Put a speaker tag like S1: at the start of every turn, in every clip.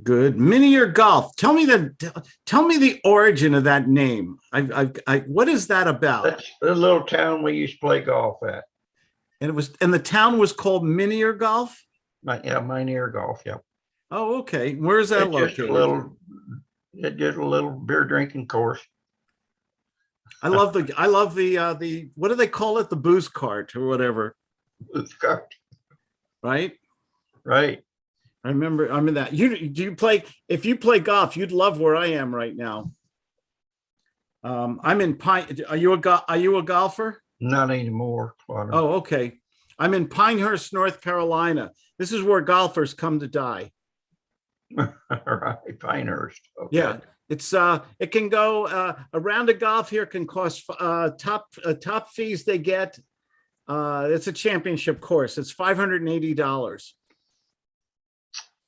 S1: Good. Mini or golf? Tell me the origin of that name. What is that about?
S2: That's the little town we used to play golf at.
S1: And the town was called Mini or Golf?
S2: Yeah, Minear Golf. Yeah.
S1: Oh, okay. Where is that
S2: It's just a
S1: located?
S2: it's just a little beer drinking course.
S1: I love the what do they call it? The booze cart or whatever, right?
S2: Right.
S1: I remember that. Do you play, if you play golf, you'd love where I am right now. I'm in Pine. Are you a golfer?
S2: Not anymore, Claude.
S1: Oh, okay. I'm in Pinehurst, North Carolina. This is where golfers come to die.
S2: Right, Pinehurst. Okay.
S1: Yeah, it can go a round of golf here can cost top fees they get. It's a championship course. It's $580.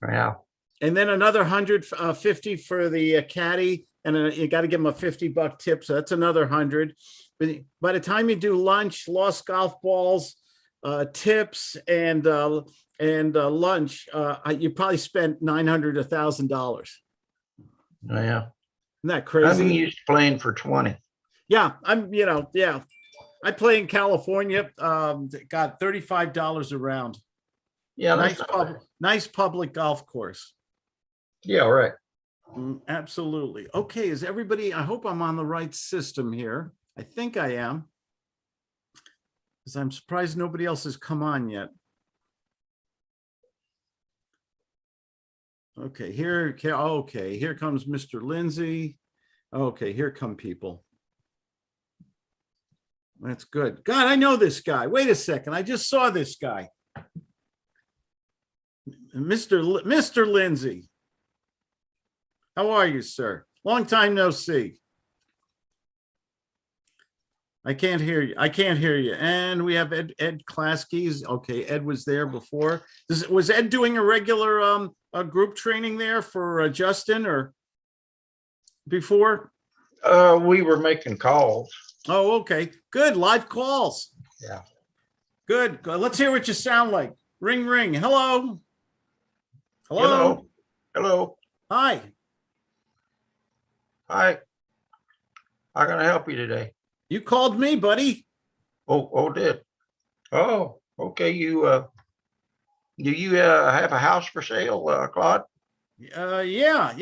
S2: Yeah.
S1: And then another 150 for the caddy, and you got to give them a $50 tip. So that's another 100. But by the time you do lunch, lost golf balls, tips, and lunch, you probably spent $900 to $1,000.
S2: Yeah.
S1: Isn't that crazy?
S2: I'm used to playing for 20.
S1: Yeah, yeah. I play in California. Got $35 a round.
S2: Yeah,
S1: nice public golf course.
S2: Yeah, right.
S1: Absolutely. Okay, is everybody, I hope I'm on the right system here. I think I am, because I'm surprised nobody else has come on yet. Okay, here comes Mr. Lindsay. Okay, here come people. That's good. God, I know this guy. Wait a second. I just saw this guy. Mr. Lindsay. How are you, sir? Long time no see. I can't hear you. And we have Ed Klasky's. Okay, Ed was there before. Was Ed doing a regular group training there for Justin or before?
S2: We were making calls.
S1: Oh, okay. Good. Live calls.
S2: Yeah.
S1: Good. Let's hear what you sound like. Ring, ring. Hello.
S2: Hello. Hello.
S1: Hi.
S2: Hi. How can I help you today?
S1: You called me, buddy.
S2: Oh, did. Oh, okay. Do you have a house for sale, Claude?
S1: Yeah.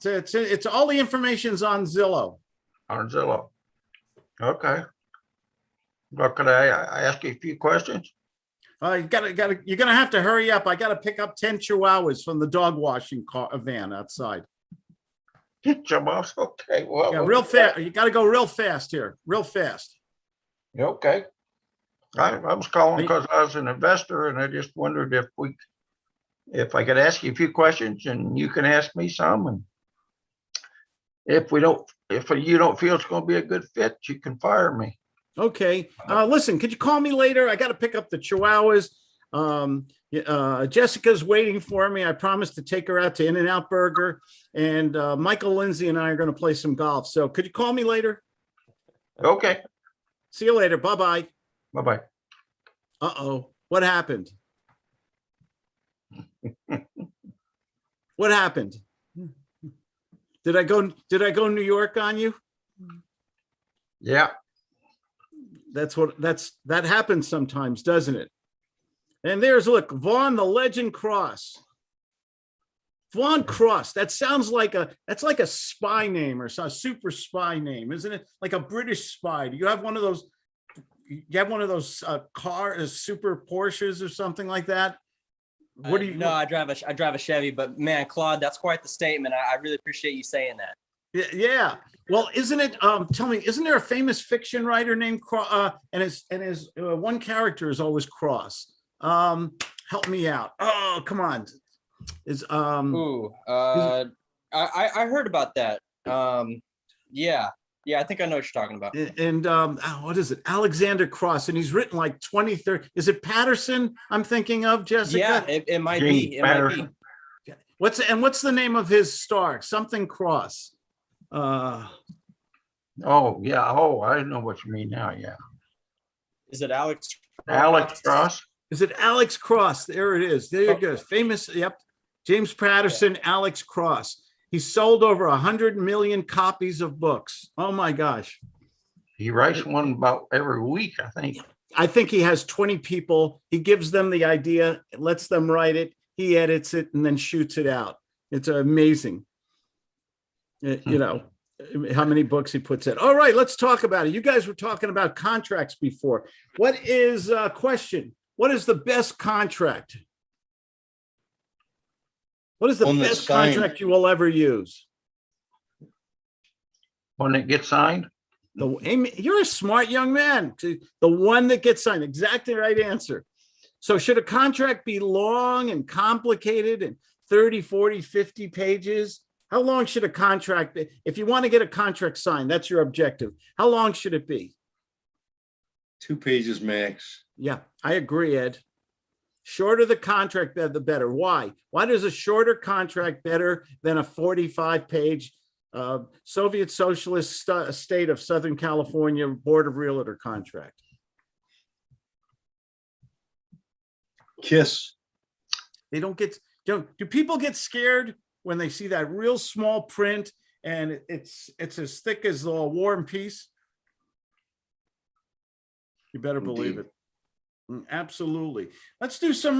S1: It's all the information's on Zillow.
S2: On Zillow. Okay. Well, could I ask you a few questions?
S1: You're gonna have to hurry up. I gotta pick up 10 chihuahuas from the dog washing van outside.
S2: Okay. Well,
S1: yeah, real fast. You gotta go real fast here. Real fast.
S2: Okay. I was calling because I was an investor, and I just wondered if I could ask you a few questions, and you can ask me some. And if you don't feel it's going to be a good fit, you can fire me.
S1: Okay. Listen, could you call me later? I got to pick up the chihuahuas. Jessica's waiting for me. I promised to take her out to In-N-Out Burger, and Michael Lindsay and I are going to play some golf. So could you call me later?
S2: Okay.
S1: See you later. Bye-bye.
S2: Bye-bye.
S1: Uh-oh. What happened? What happened? Did I go New York on you?
S2: Yeah.
S1: That happens sometimes, doesn't it? And look, Vaughn the Legend Cross. Vaughn Cross. That sounds like that's like a spy name or a super spy name, isn't it? Like a British spy. Do you have one of those? You have one of those super Porsches or something like that? What do you?
S3: No, I drive a Chevy, but man, Claude, that's quite the statement. I really appreciate you saying that.
S1: Yeah. Well, isn't it? Tell me, isn't there a famous fiction writer named Cross? And his one character is always Cross. Help me out. Oh, come on.
S3: I heard about that. Yeah, I think I know what you're talking about.
S1: And what is it? Alexander Cross, and he's written like 20, 30. Is it Patterson? I'm thinking of, Jessica.
S3: Yeah, it might be. It might be.
S1: What's the name of his star? Something Cross.
S2: Oh yeah. Oh, I know what you mean now. Yeah.
S3: Is it Alex
S2: Cross?
S1: Is it Alex Cross? There it is. There you go. Famous. Yep. James Patterson, Alex Cross. He sold over 100 million copies of books. Oh my gosh.
S2: He writes one about every week, I think.
S1: I think he has 20 people. He gives them the idea, lets them write it. He edits it and then shoots it out. It's amazing. You know, how many books he puts in. All right, let's talk about it. You guys were talking about contracts before. What is question? What is the best contract? What is the
S4: One that's
S1: best
S4: signed.
S1: contract you will ever use?
S2: When it gets signed,
S1: You're a smart young man. The one that gets signed, exactly the right answer. So should a contract be long and complicated and 30, 40, 50 pages? How long should a contract be? If you want to get a contract signed, that's your objective. How long should it be?
S4: 2 pages max.
S1: Yeah, I agree, Ed. Shorter the contract, the better. Why? Why does a shorter contract better than a 45-page Soviet Socialist state of Southern California Board of Realtor contract?
S4: Kiss.
S1: They don't get, do people get scared when they see that real small print and it's as thick as War and Peace? You better believe it. Absolutely. Let's do some,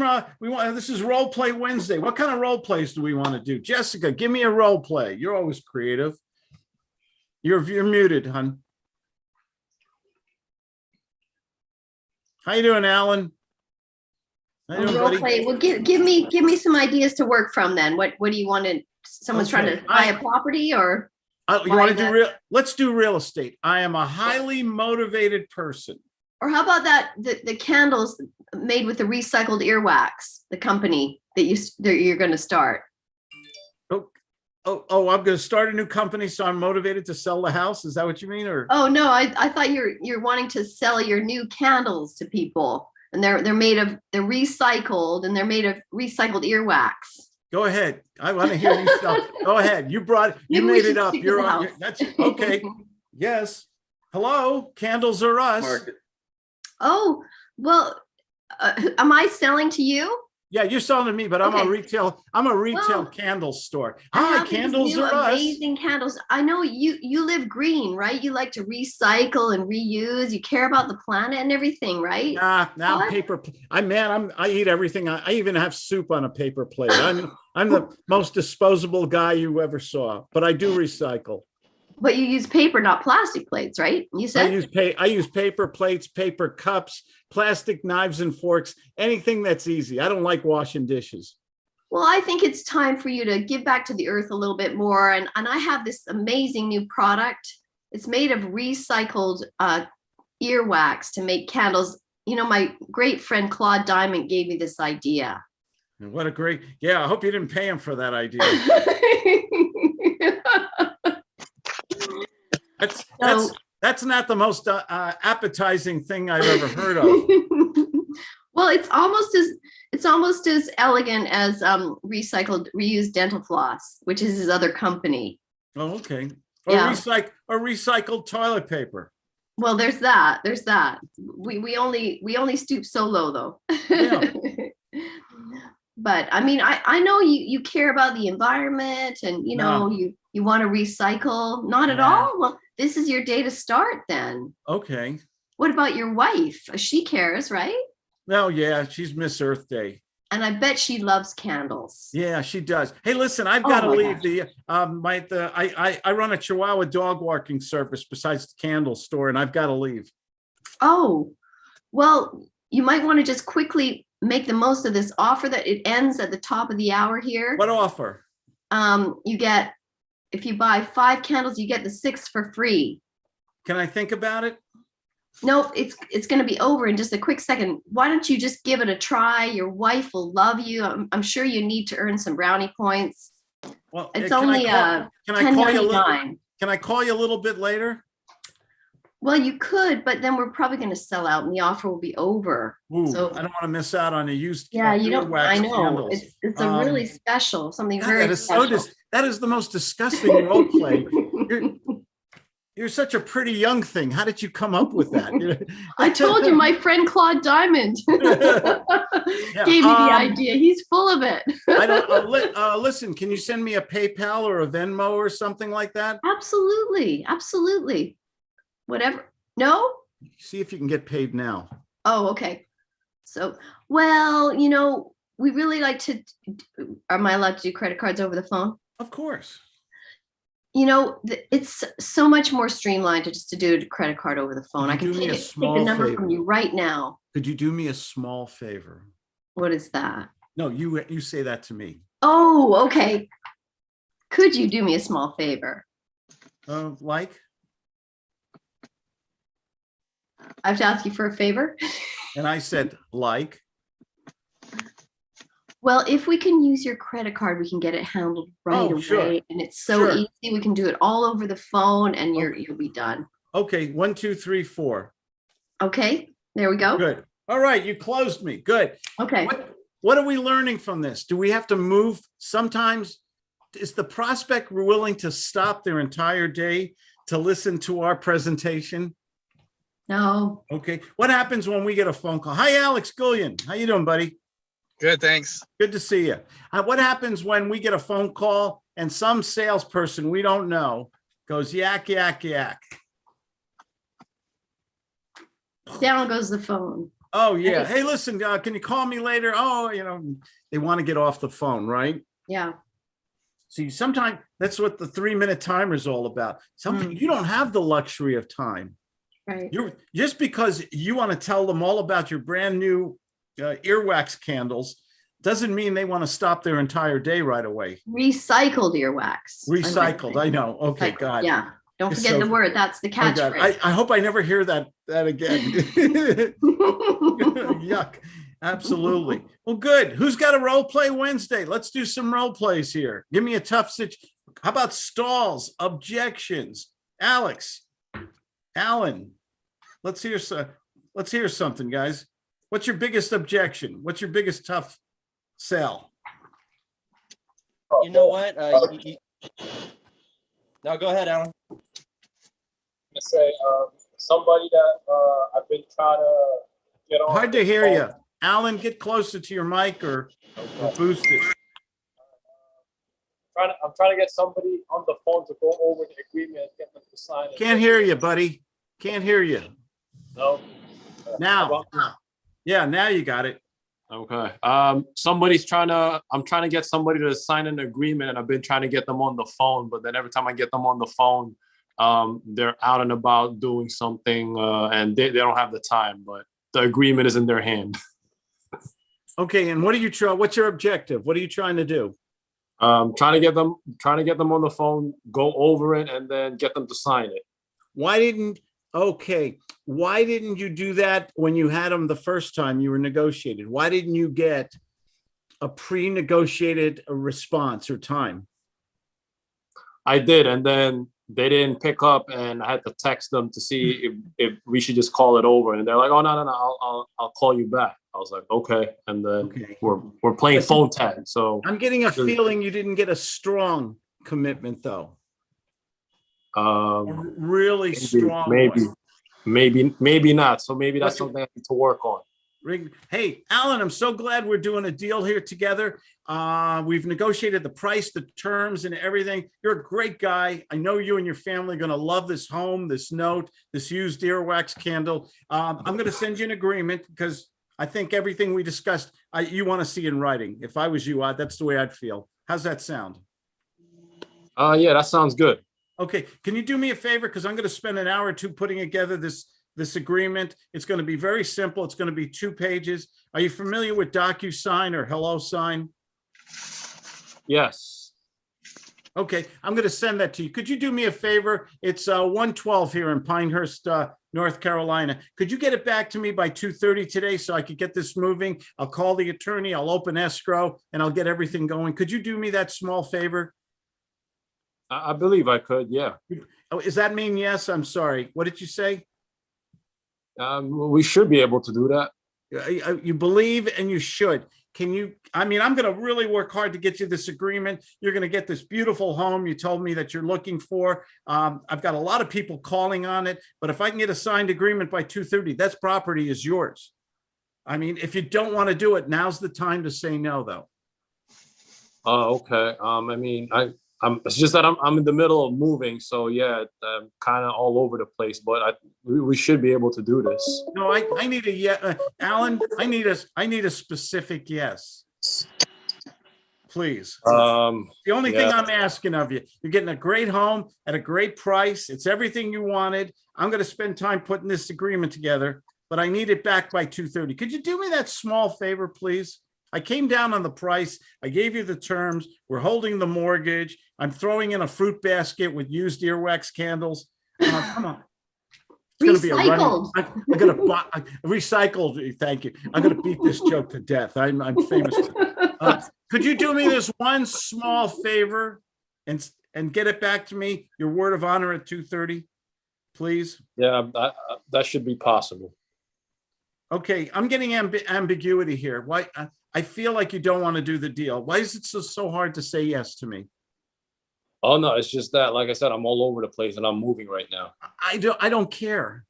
S1: this is Role Play Wednesday. What kind of role plays do we want to do? Jessica, give me a role play. You're always creative. You're muted, hon. How you doing, Alan? How you doing,
S5: Role
S1: buddy?
S5: play. Well, give me some ideas to work from then. What do you want to, someone's trying
S1: Okay.
S5: to buy a property or?
S1: You want to do let's do real estate. I am a highly motivated person.
S5: Or how about that, the candles made with the recycled earwax, the company that you're going to start?
S1: I'm going to start a new company, so I'm motivated to sell the house. Is that what you mean? Or
S5: Oh, no, I thought you're wanting to sell your new candles to people and they're recycled and they're made of recycled earwax.
S1: go ahead. I want to hear you sell. Go ahead. You
S5: Maybe we
S1: made
S5: should
S1: it up.
S5: stick to
S1: You're
S5: the
S1: on.
S5: house.
S1: That's okay. Yes. Hello. Candles are us.
S4: Market.
S5: Oh, well, am I selling to you?
S1: Yeah, you're selling to me, but I'm a
S5: Okay.
S1: retail
S5: Well,
S1: candle store.
S5: I
S1: Hi,
S5: have these
S1: candles
S5: new
S1: are us.
S5: amazing candles. I know you live green, right? You like to recycle and reuse. You care about the planet and everything, right?
S1: Nah, now
S5: What?
S1: paper. I eat everything. I even have soup on a paper plate. I'm the most disposable guy you ever saw, but I do recycle.
S5: But you use paper, not plastic plates, right? You
S1: I
S5: said?
S1: use paper plates, paper cups, plastic knives and forks, anything that's easy. I don't like washing dishes.
S5: Well, I think it's time for you to give back to the earth a little bit more. And I have this amazing new product. It's made of recycled earwax to make candles. You know, my great friend Claude Diamond gave me this idea.
S1: And what a great, yeah, I hope you didn't pay him for that idea. That's not the most appetizing thing I've ever heard of.
S5: Well, it's almost as elegant as reused dental floss, which is his other company.
S1: Oh, okay. Or
S5: Yeah.
S1: recycled toilet paper.
S5: Well, there's that. We only stoop so low though.
S1: Yeah.
S5: But I mean, I know you care about the environment and you know you want to recycle. Not at
S1: Yeah.
S5: all. Well, this is your day to start then.
S1: Okay.
S5: What about your wife? She cares, right?
S1: No, yeah, she's Miss Earth Day.
S5: And I bet she loves candles.
S1: Yeah, she does. Hey, listen, I've
S5: Oh
S1: got to
S5: my
S1: leave.
S5: gosh.
S1: I run a Chihuahua dog walking service besides the candle store, and I've got to leave.
S5: Oh, well, you might want to just quickly make the most of this offer that it ends at the top of the hour here.
S1: What offer?
S5: You get, if you buy 5 candles, you get the 6th for free.
S1: Can I think about it?
S5: Nope, it's going to be over in just a quick second. Why don't you just give it a try? Your wife will love you. I'm sure you need to earn some brownie points.
S1: Well,
S5: It's
S1: can
S5: only
S1: can I call you a little?
S5: $10.99.
S1: Can I call you a little bit later?
S5: Well, you could, but then we're probably going to sell out and the offer will be over.
S1: Ooh,
S5: So-
S1: I don't want to miss out on a used.
S5: Yeah, you don't.
S1: wax
S5: I know
S1: candles.
S5: it's a really special, something
S1: God,
S5: very
S1: that is
S5: special.
S1: that is the most disgusting role play. You're such a pretty young thing. How did you come up with that?
S5: I told you, my friend Claude Diamond gave me the idea. He's full of it.
S1: I don't listen. Can you send me a PayPal or a Venmo or something like that?
S5: Absolutely, absolutely. Whatever. No?
S1: See if you can get paid now.
S5: Oh, okay. So, well, you know, we really like to. Am I allowed to do credit cards over the phone?
S1: Of course.
S5: You know, it's so much more streamlined to just to do a credit card over the phone. I can take the number from you right now.
S1: Could you do me a small favor?
S5: What is that?
S1: No, you say that to me.
S5: Oh, okay. Could you do me a small favor?
S1: Like?
S5: I have to ask you for a favor?
S1: And I said, like?
S5: Well, if we can use your credit card, we can get it handled right away.
S1: Sure.
S5: And it's so
S1: Sure.
S5: easy. We can do it all over the phone and you'll be done.
S1: Okay, 1, 2, 3, 4.
S5: Okay, there we go.
S1: Good. All right, you closed me. Good.
S5: Okay.
S1: What are we learning from this? Do we have to move? Sometimes is the prospect willing to stop their entire day to listen to our presentation?
S5: No.
S1: Okay. What happens when we get a phone call? Hi, Alex Gullion. How you doing, buddy?
S6: Good, thanks.
S1: Good to see you. What happens when we get a phone call and some salesperson we don't know goes yak, yak, yak?
S5: Down goes the phone.
S1: Oh, yeah. Hey, listen, can you call me later? Oh, you know, they want to get off the phone, right?
S5: Yeah.
S1: See, sometimes that's what the 3-minute timer is all about. Something you don't have the luxury of time.
S5: Right.
S1: You're just because you want to tell them all about your brand new earwax candles doesn't mean they want to stop their entire day right away.
S5: Recycled earwax.
S1: Recycled. I know. Okay,
S5: Recycled,
S1: God.
S5: Yeah. Don't
S1: It's
S5: forget
S1: so-
S5: the word. That's the
S1: Oh, God.
S5: catchphrase.
S1: I hope I never hear that again. Yuck. Absolutely. Well, good. Who's got a role play Wednesday? Let's do some role plays here. Give me a tough situation. How about stalls, objections? Alex, Alan, let's hear something, guys. What's your biggest objection? What's your biggest tough sell?
S3: You know what? No, go ahead, Alan.
S7: To say somebody that I've been trying to get on.
S1: Hard to hear you. Alan, get closer to your mic or boost it.
S7: I'm trying to get somebody on the phone to go over the agreement and get them to sign it.
S1: Can't hear you, buddy. Can't hear you.
S7: No.
S1: Now. Yeah, now you got it.
S7: Okay. I'm trying to get somebody to sign an agreement, and I've been trying to get them on the phone, but then every time I get them on the phone, they're out and about doing something, and they don't have the time, but the agreement is in their hand.
S1: Okay, and what's your objective? What are you trying to do?
S7: Trying to get them on the phone, go over it, and then get them to sign it.
S1: Why didn't you do that when you had them the first time you were negotiated? Why didn't you get a pre-negotiated response or time?
S7: I did, and then they didn't pick up, and I had to text them to see if we should just call it over. And they're like, "Oh, no, I'll call you back." I was like, "Okay," and then we're playing phone tag. So
S1: I'm getting a feeling you didn't get a strong commitment, though. Really strong.
S7: Maybe not. So maybe that's something I need to work on.
S1: Hey, Alan, I'm so glad we're doing a deal here together. We've negotiated the price, the terms, and everything. You're a great guy. I know you and your family are going to love this home, this note, this used earwax candle. I'm going to send you an agreement because I think everything we discussed, you want to see in writing. If I was you, that's the way I'd feel. How's that sound?
S7: Yeah, that sounds good.
S1: Okay, can you do me a favor? Because I'm going to spend an hour or two putting together this agreement. It's going to be very simple. It's going to be 2 pages. Are you familiar with DocuSign or HelloSign?
S7: Yes.
S1: Okay, I'm going to send that to you. Could you do me a favor? It's 1:12 here in Pinehurst, North Carolina. Could you get it back to me by 2:30 today so I could get this moving? I'll call the attorney, I'll open escrow, and I'll get everything going. Could you do me that small favor?
S7: I believe I could. Yeah.
S1: Oh, does that mean yes? I'm sorry. What did you say?
S7: We should be able to do that.
S1: You believe and you should. can you, I mean, I'm going to really work hard to get you this agreement. You're going to get this beautiful home you told me that you're looking for. I've got a lot of people calling on it, but if I can get a signed agreement by 2:30, that's property is yours. I mean, if you don't want to do it, now's the time to say no, though.
S7: Oh, okay. I mean, it's just that I'm in the middle of moving, so yeah, I'm kind of all over the place. But we should be able to do this.
S1: No, I need a yeah, Alan. I need a specific yes, please. The only thing
S7: yeah.
S1: I'm asking of you, you're getting a great home at a great price. It's everything you wanted. I'm going to spend time putting this agreement together, but I need it back by 2:30. Could you do me that small favor, please? I came down on the price. I gave you the terms. We're holding the mortgage. I'm throwing in a fruit basket with used earwax candles. Come on. It's going to be a running. I'm going to buy recycled. Thank you. I'm going to beat this joke to death. I'm famous. Could you do me this one small favor and get it back to me? Your word of honor at 2:30, please.
S7: Yeah, that should be possible.
S1: Okay, I'm getting ambiguity here. Why? I feel like you don't want to do the deal. Why is it so hard to say yes to me?
S7: Oh no, it's just that, like I said, I'm all over the place and I'm moving right now.
S1: I don't care.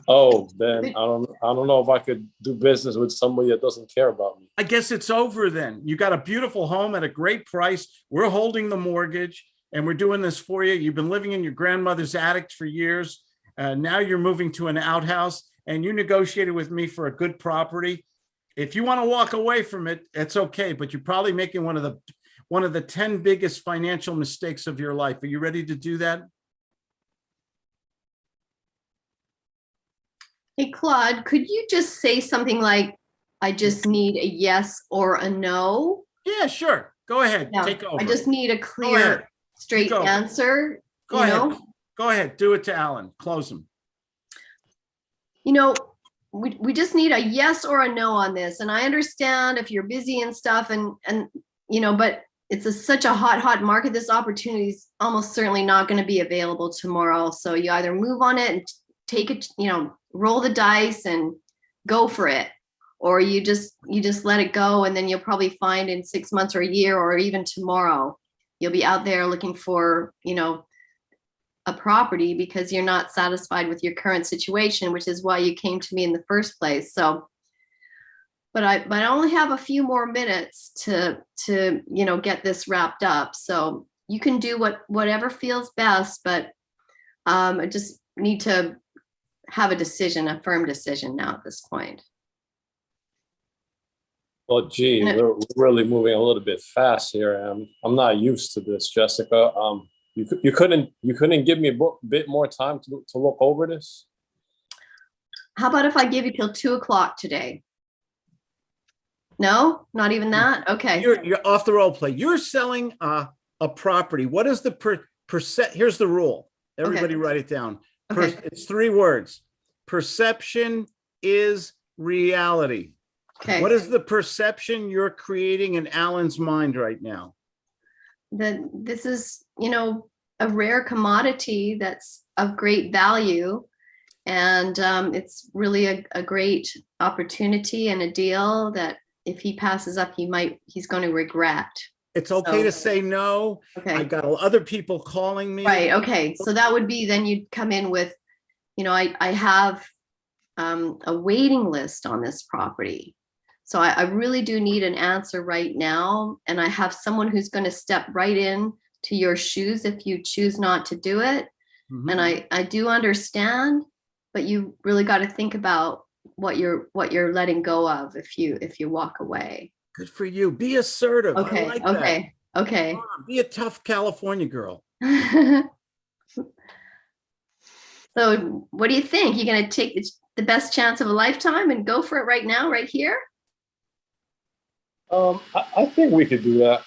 S7: Oh, then I don't know if I could do business with somebody that doesn't care about me.
S1: I guess it's over then. You got a beautiful home at a great price. We're holding the mortgage and we're doing this for you. You've been living in your grandmother's attic for years. Now you're moving to an outhouse and you negotiated with me for a good property. If you want to walk away from it, it's okay, but you're probably making one of the 10 biggest financial mistakes of your life. Are you ready to do that?
S5: Hey, Claude, could you just say something like, I just need a yes or a no?
S1: Yeah, sure. Go ahead.
S5: No,
S1: Take over.
S5: I just need a
S1: ahead.
S5: clear, straight
S1: Go.
S5: answer.
S1: Go
S5: you
S1: ahead.
S5: know?
S1: Go ahead. Do it to Alan. Close him.
S5: You know, we just need a yes or a no on this. And I understand if you're busy and stuff and you know, but it's such a hot market. This opportunity is almost certainly not going to be available tomorrow. So you either move on it and take it, you know, roll the dice and go for it, or you just let it go. And then you'll probably find in 6 months or a year, or even tomorrow, you'll be out there looking for, you know, a property because you're not satisfied with your current situation, which is why you came to me in the first place. So, but I only have a few more minutes to you know, get this wrapped up. So you can do whatever feels best, but I just need to have a firm decision now at this point.
S7: Well, gee, we're really moving a little bit fast here. I'm not used to this, Jessica. You couldn't give me a bit more time to look over this?
S5: How about if I give you till 2 o'clock today? No, not even that. Okay.
S1: You're off the role play. You're selling a property. What is the percent? Here's the rule. Everybody write it down.
S5: Okay.
S1: It's 3 words. Perception is reality.
S5: Okay.
S1: What is the perception you're creating in Alan's mind right now?
S5: This is, you know, a rare commodity that's of great value. And it's really a great opportunity and a deal that if he passes up, he's going to regret.
S1: It's okay to say no.
S5: Okay.
S1: I got other people calling me.
S5: Right. Okay. So that would be, then you'd come in with, you know, I have a waiting list on this property. So I really do need an answer right now. And I have someone who's going to step right in to your shoes if you choose not to do it.
S1: Mm-hmm.
S5: And I do understand, but you really got to think about what you're letting go of if you walk away.
S1: Good for you. Be assertive.
S5: Okay.
S1: I like
S5: Okay.
S1: that.
S5: Okay.
S1: Come on, be a tough California girl.
S5: So what do you think? You're going to take the best chance of a lifetime and go for it right now, right here?
S7: I think we could do that.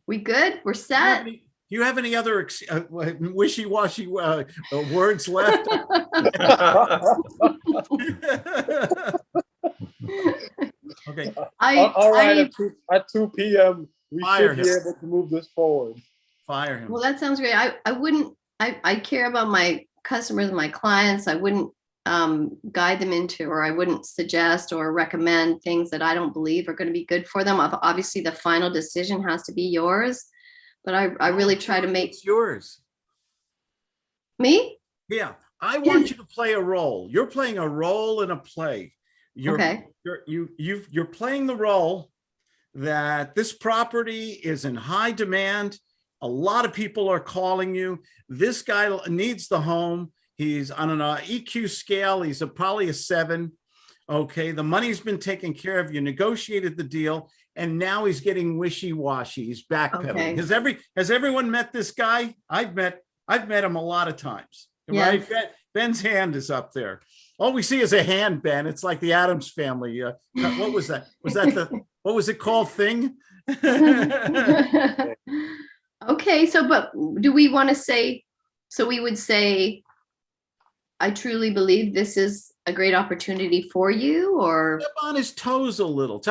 S5: We good? We're set?
S1: Do you have any other wishy-washy words left? Okay.
S7: All right, at 2 p.m. we
S1: Fire
S7: should be
S1: him.
S7: able to move this forward.
S1: Fire him.
S5: Well, that sounds great. I care about my customers, my clients. I wouldn't guide them into, or I wouldn't suggest or recommend things that I don't believe are going to be good for them. Obviously, the final decision has to be yours, but I really try to make
S1: It's yours.
S5: me.
S1: Yeah, I want you to play a role. You're playing a role in a play.
S5: Okay.
S1: You're playing the role that this property is in high demand. A lot of people are calling you. This guy needs the home. He's on an EQ scale. He's probably a 7. Okay, the money's been taken care of. You negotiated the deal, and now he's getting wishy-washy. He's backpedaling.
S5: Okay.
S1: Has everyone met this guy? I've met him a lot of times.
S5: Yes.
S1: Right? Ben's hand is up there. All we see is a hand, Ben. It's like the Addams Family. What was that? What was it called? Thing?
S5: Okay, so but do we want to say, so we would say, I truly believe this is a great opportunity for you, or?
S1: Step on his toes a little.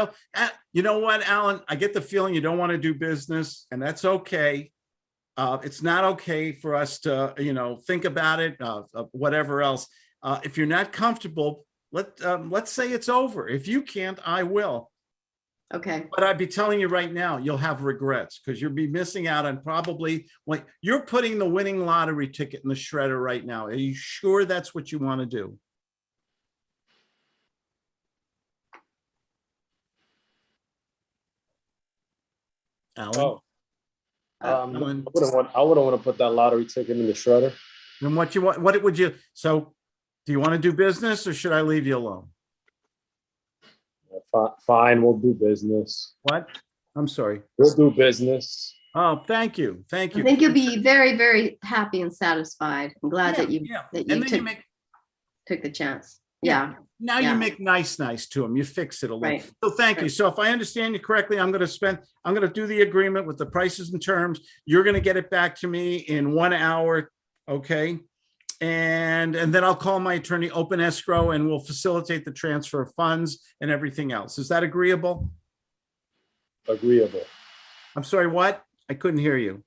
S1: You know what, Alan? I get the feeling you don't want to do business, and that's okay. It's not okay for us to, think about it, whatever else. If you're not comfortable, let's say it's over. If you can't, I will.
S5: Okay.
S1: But I'd be telling you right now, you'll have regrets because you'll be missing out on probably, like, you're putting the winning lottery ticket in the shredder right now. Are you sure that's what you want to do? Alan?
S7: Oh.
S1: Alan?
S7: I wouldn't want to put that lottery ticket in the shredder.
S1: Then what would you, so do you want to do business or should I leave you alone?
S7: Fine, we'll do business.
S1: What? I'm sorry.
S7: We'll do business.
S1: Oh, thank you. Thank
S5: I
S1: you.
S5: think you'll be very, very happy and satisfied. I'm glad that you
S1: And then you
S5: took the chance. Yeah.
S1: Now
S5: Yeah.
S1: you make nice to them. You fix it a little.
S5: Right.
S1: So thank you.
S5: Right.
S1: So if I understand you correctly, I'm going to do the agreement with the prices and terms. You're going to get it back to me in 1 hour. Okay. And then I'll call my attorney, open escrow, and we'll facilitate the transfer of funds and everything else. Is that agreeable?
S7: Agreeable.
S1: I'm sorry, what? I couldn't hear you.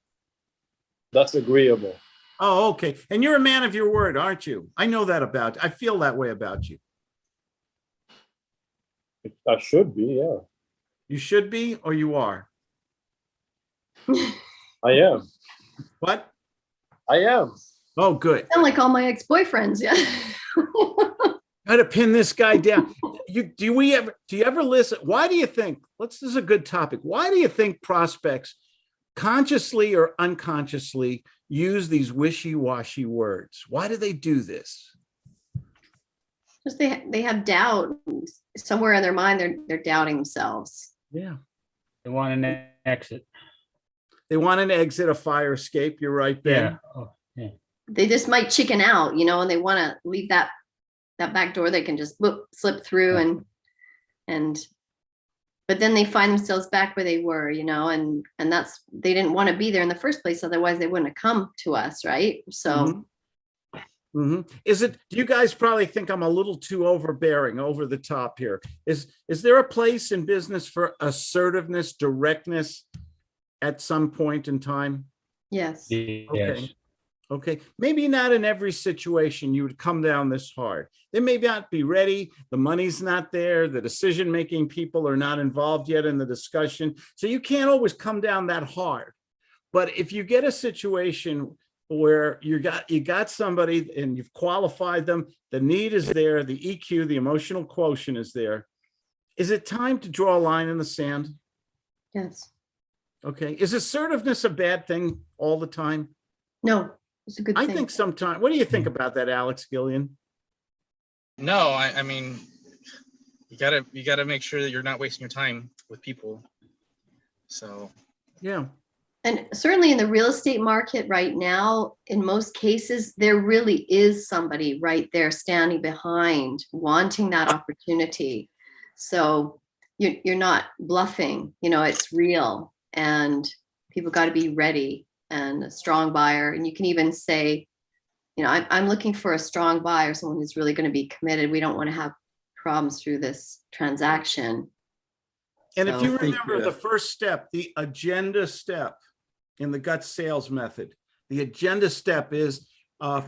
S7: That's agreeable.
S1: Oh, okay. And you're a man of your word, aren't you? I know that about you. I feel that way about you.
S7: I should be, yeah.
S1: You should be, or you are?
S7: I am.
S1: What?
S7: I am.
S1: Oh, good.
S5: Sound like all my ex-boyfriends. Yeah.
S1: Got to pin this guy down. Do you ever listen? Why do you think, this is a good topic. Why do you think prospects consciously or unconsciously use these wishy-washy words? Why do they do this?
S5: Because they have doubt somewhere in their mind. They're doubting themselves.
S1: Yeah.
S6: They want an exit.
S1: They want an exit, a fire escape. You're right, Ben.
S6: Yeah. Oh, yeah.
S5: They just might chicken out, and they want to leave that back door. They can just slip through but then they find themselves back where they were, and that's, they didn't want to be there in the first place. Otherwise they wouldn't have come to us. Right. So.
S1: Mm-hmm. Do you guys probably think I'm a little too overbearing, over the top here? Is there a place in business for assertiveness, directness at some point in time?
S5: Yes.
S6: Yes.
S1: Okay. Maybe not in every situation you would come down this hard. They may not be ready. The money's not there. The decision-making people are not involved yet in the discussion. So you can't always come down that hard. But if you get a situation where you got somebody and you've qualified them, the need is there, the EQ, the emotional quotient is there. Is it time to draw a line in the sand?
S5: Yes.
S1: Okay. Is assertiveness a bad thing all the time?
S5: No, it's a good thing.
S1: I think sometimes. What do you think about that, Alex Gillian?
S8: No, I mean, you gotta make sure that you're not wasting your time with people. So.
S1: Yeah.
S5: And certainly in the real estate market right now, in most cases, there really is somebody right there standing behind, wanting that opportunity. So you're not bluffing, it's real, and people got to be ready, and a strong buyer. And you can even say, I'm looking for a strong buyer, someone who's really going to be committed. We don't want to have problems through this transaction.
S1: And if
S5: So-
S1: you remember the first step, the agenda step in the gut sales method, the agenda step is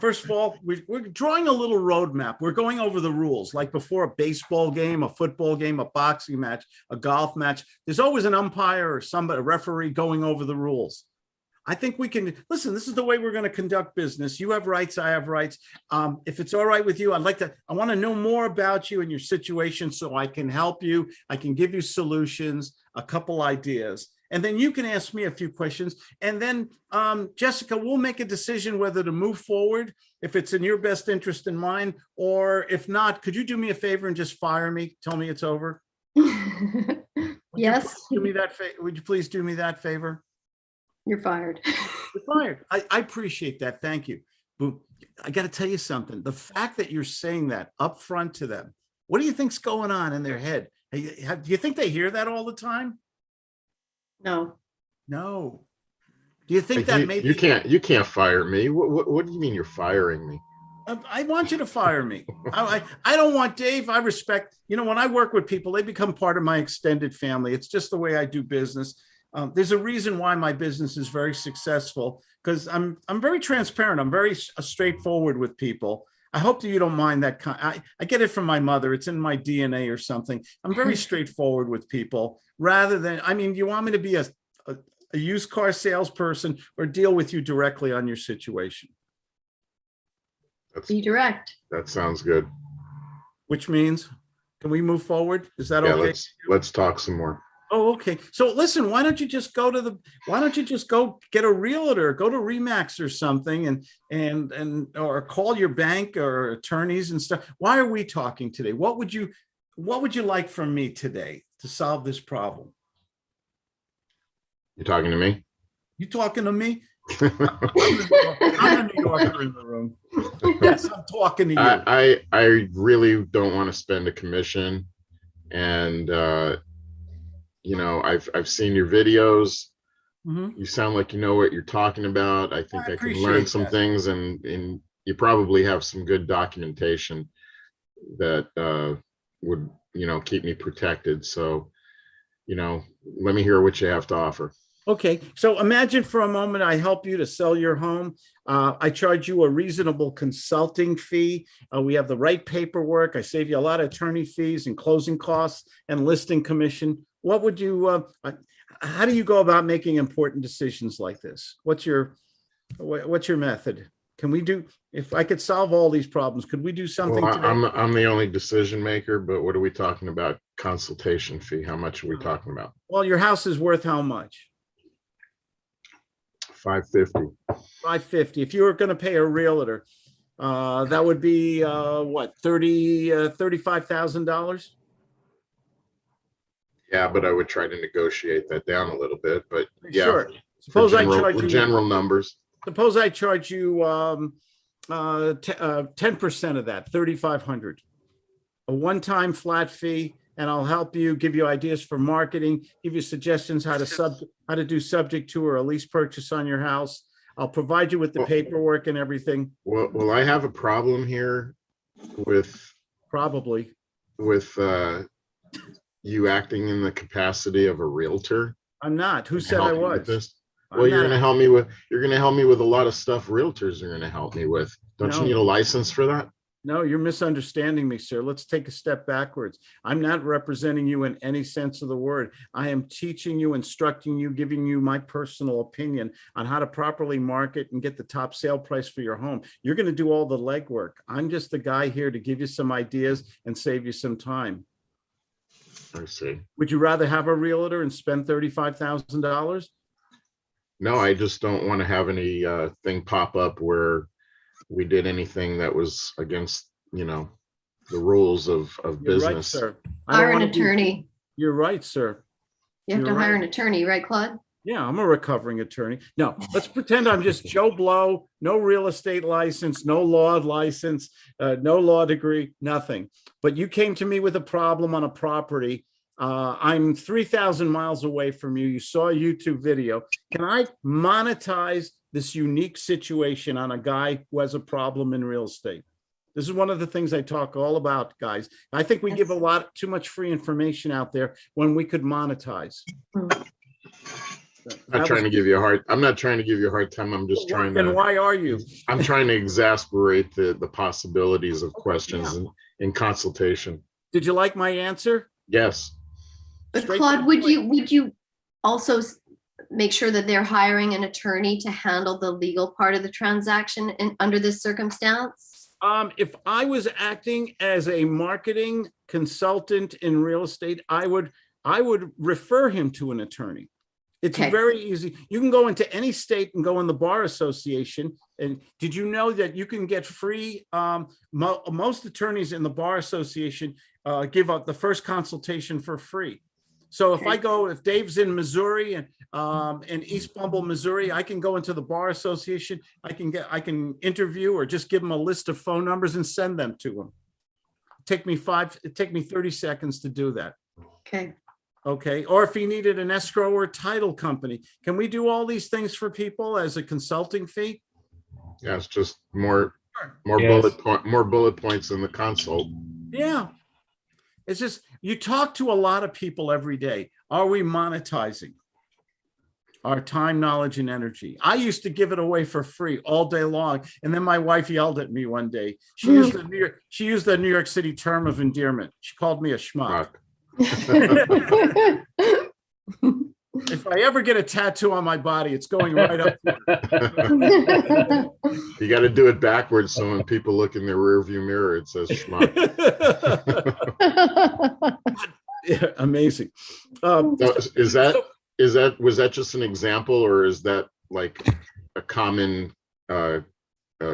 S1: First of all, we're drawing a little roadmap. We're going over the rules, like before a baseball game, a football game, a boxing match, a golf match. There's always an umpire or somebody, a referee going over the rules. I think we can, listen, this is the way we're going to conduct business. You have rights, I have rights. If it's all right with you, I want to know more about you and your situation so I can help you. I can give you solutions, a couple ideas. And then you can ask me a few questions. And then, Jessica, we'll make a decision whether to move forward, if it's in your best interest and mine, or if not, could you do me a favor and just fire me? Tell me it's over.
S5: Yes,
S1: Would you please do me that favor?
S5: you're fired.
S1: You're fired. I appreciate that. Thank you. But I got to tell you something. The fact that you're saying that up front to them, what do you think's going on in their head? Do you think they hear that all the time?
S5: No.
S1: No. Do you think that maybe
S9: you can't fire me? What do you mean you're firing me?
S1: I want you to fire me. I don't want Dave. I respect, when I work with people, they become part of my extended family. It's just the way I do business. There's a reason why my business is very successful, because I'm very transparent. I'm very straightforward with people. I hope that you don't mind that. I get it from my mother. It's in my DNA or something. I'm very straightforward with people rather than, you want me to be a used car salesperson or deal with you directly on your situation?
S5: Be direct.
S9: That sounds good.
S1: Which means, can we move forward? Is that
S9: Yeah,
S1: okay?
S9: let's talk some more.
S1: Oh, okay. So listen, why don't you just go get a realtor, go to Remax or something and or call your bank or attorneys and stuff. Why are we talking today? What would you like from me today to solve this problem?
S9: You talking to me?
S1: You talking to me? I'm a New Yorker in the room. Yes, I'm talking to you.
S9: I really don't want to spend a commission, and I've seen your videos.
S1: Mhm.
S9: You sound like you know what you're talking about. I think I can learn
S1: appreciate
S9: some
S1: that.
S9: things, and you probably have some good documentation that would keep me protected. So let me hear what you have to offer.
S1: Okay, so imagine for a moment I help you to sell your home. I charge you a reasonable consulting fee. We have the right paperwork. I save you a lot of attorney fees and closing costs and listing commission. What would you, how do you go about making important decisions like this? What's your method? Can we do, if I could solve all these problems, could we do something
S9: Well,
S1: today?
S9: I'm the only decision maker, but what are we talking about? Consultation fee? How much are we talking about?
S1: Well, your house is worth how much?
S9: $550.
S1: $550. If you were going to pay a realtor, that would be what, $35,000?
S9: Yeah, but I would try to negotiate that down a little bit. But yeah,
S1: Sure. Suppose I charge you
S9: general numbers.
S1: Suppose I charge you 10% of that, $3,500, a one-time flat fee, and I'll help you, give you ideas for marketing, give you suggestions how to do subject to or a lease purchase on your house. I'll provide you with the paperwork and everything.
S9: Well, I have a problem here with you acting in the capacity of a realtor.
S1: I'm not. Who said I was?
S9: Well, you're going to help me with a lot of stuff realtors are going to help me with. Don't you need a license for that?
S1: No, you're misunderstanding me, sir. Let's take a step backwards. I'm not representing you in any sense of the word. I am teaching you, instructing you, giving you my personal opinion on how to properly market and get the top sale price for your home. You're going to do all the legwork. I'm just the guy here to give you some ideas and save you some time.
S9: I see.
S1: Would you rather have a realtor and spend $35,000?
S9: No, I just don't want to have any thing pop up where we did anything that was against, the rules of business.
S1: You're right, sir.
S5: Hire an attorney.
S1: You're right, sir.
S5: You have to
S1: You're
S5: hire
S1: right.
S5: an attorney, right, Claude?
S1: Yeah, I'm a recovering attorney. No, let's pretend I'm just Joe Blow, no real estate license, no law license, no law degree, nothing. But you came to me with a problem on a property. I'm 3,000 miles away from you. You saw a YouTube video. Can I monetize this unique situation on a guy who has a problem in real estate? This is one of the things I talk all about, guys. I think we give a lot too much free information out there when we could monetize.
S9: I'm not trying to give you a hard, I'm not trying to give you a hard time. I'm just trying
S1: And
S9: to,
S1: why are you?
S9: I'm trying to exasperate the possibilities of questions in consultation.
S1: Did you like my answer?
S9: Yes.
S5: But
S1: Straight to
S5: Claude,
S1: the
S5: would you also make sure that they're hiring an attorney to handle the legal part of the transaction under this circumstance?
S1: If I was acting as a marketing consultant in real estate, I would refer him to an attorney. It's
S5: Okay.
S1: very easy. You can go into any state and go in the bar association. And did you know that you can get free? Most attorneys in the bar association give up the first consultation for free. So if if Dave's in Missouri and in East Bumble, Missouri, I can go into the bar association. I can interview or just give him a list of phone numbers and send them to him. It'd take me 30 seconds to do that.
S5: Okay.
S1: Okay, or if he needed an escrow or title company, can we do all these things for people as a consulting fee?
S9: Yeah, it's just more
S6: Yes.
S9: bullet points in the consult.
S1: Yeah. It's just, you talk to a lot of people every day. Are we monetizing our time, knowledge, and energy? I used to give it away for free all day long. And then my wife yelled at me one day. She used the New York City term of endearment. She called me a schmuck. If I ever get a tattoo on my body, it's going right up.
S9: You got to do it backwards, so when people look in their rearview mirror, it says schmuck.
S1: Yeah, amazing.
S9: Was that just an example, or is that like a common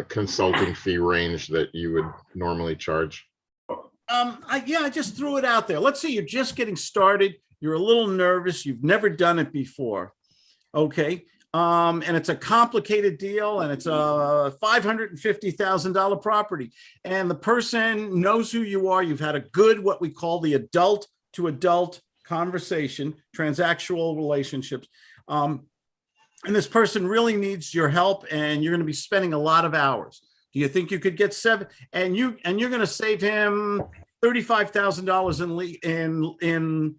S9: consulting fee range that you would normally charge?
S1: I just threw it out there. Let's say you're just getting started. You're a little nervous. You've never done it before. Okay. And it's a complicated deal, and it's a $550,000 property. And the person knows who you are. You've had a good, what we call the adult to adult conversation, transactional relationships. And this person really needs your help, and you're going to be spending a lot of hours. Do you think you could get seven? And you're going to save him $35,000 in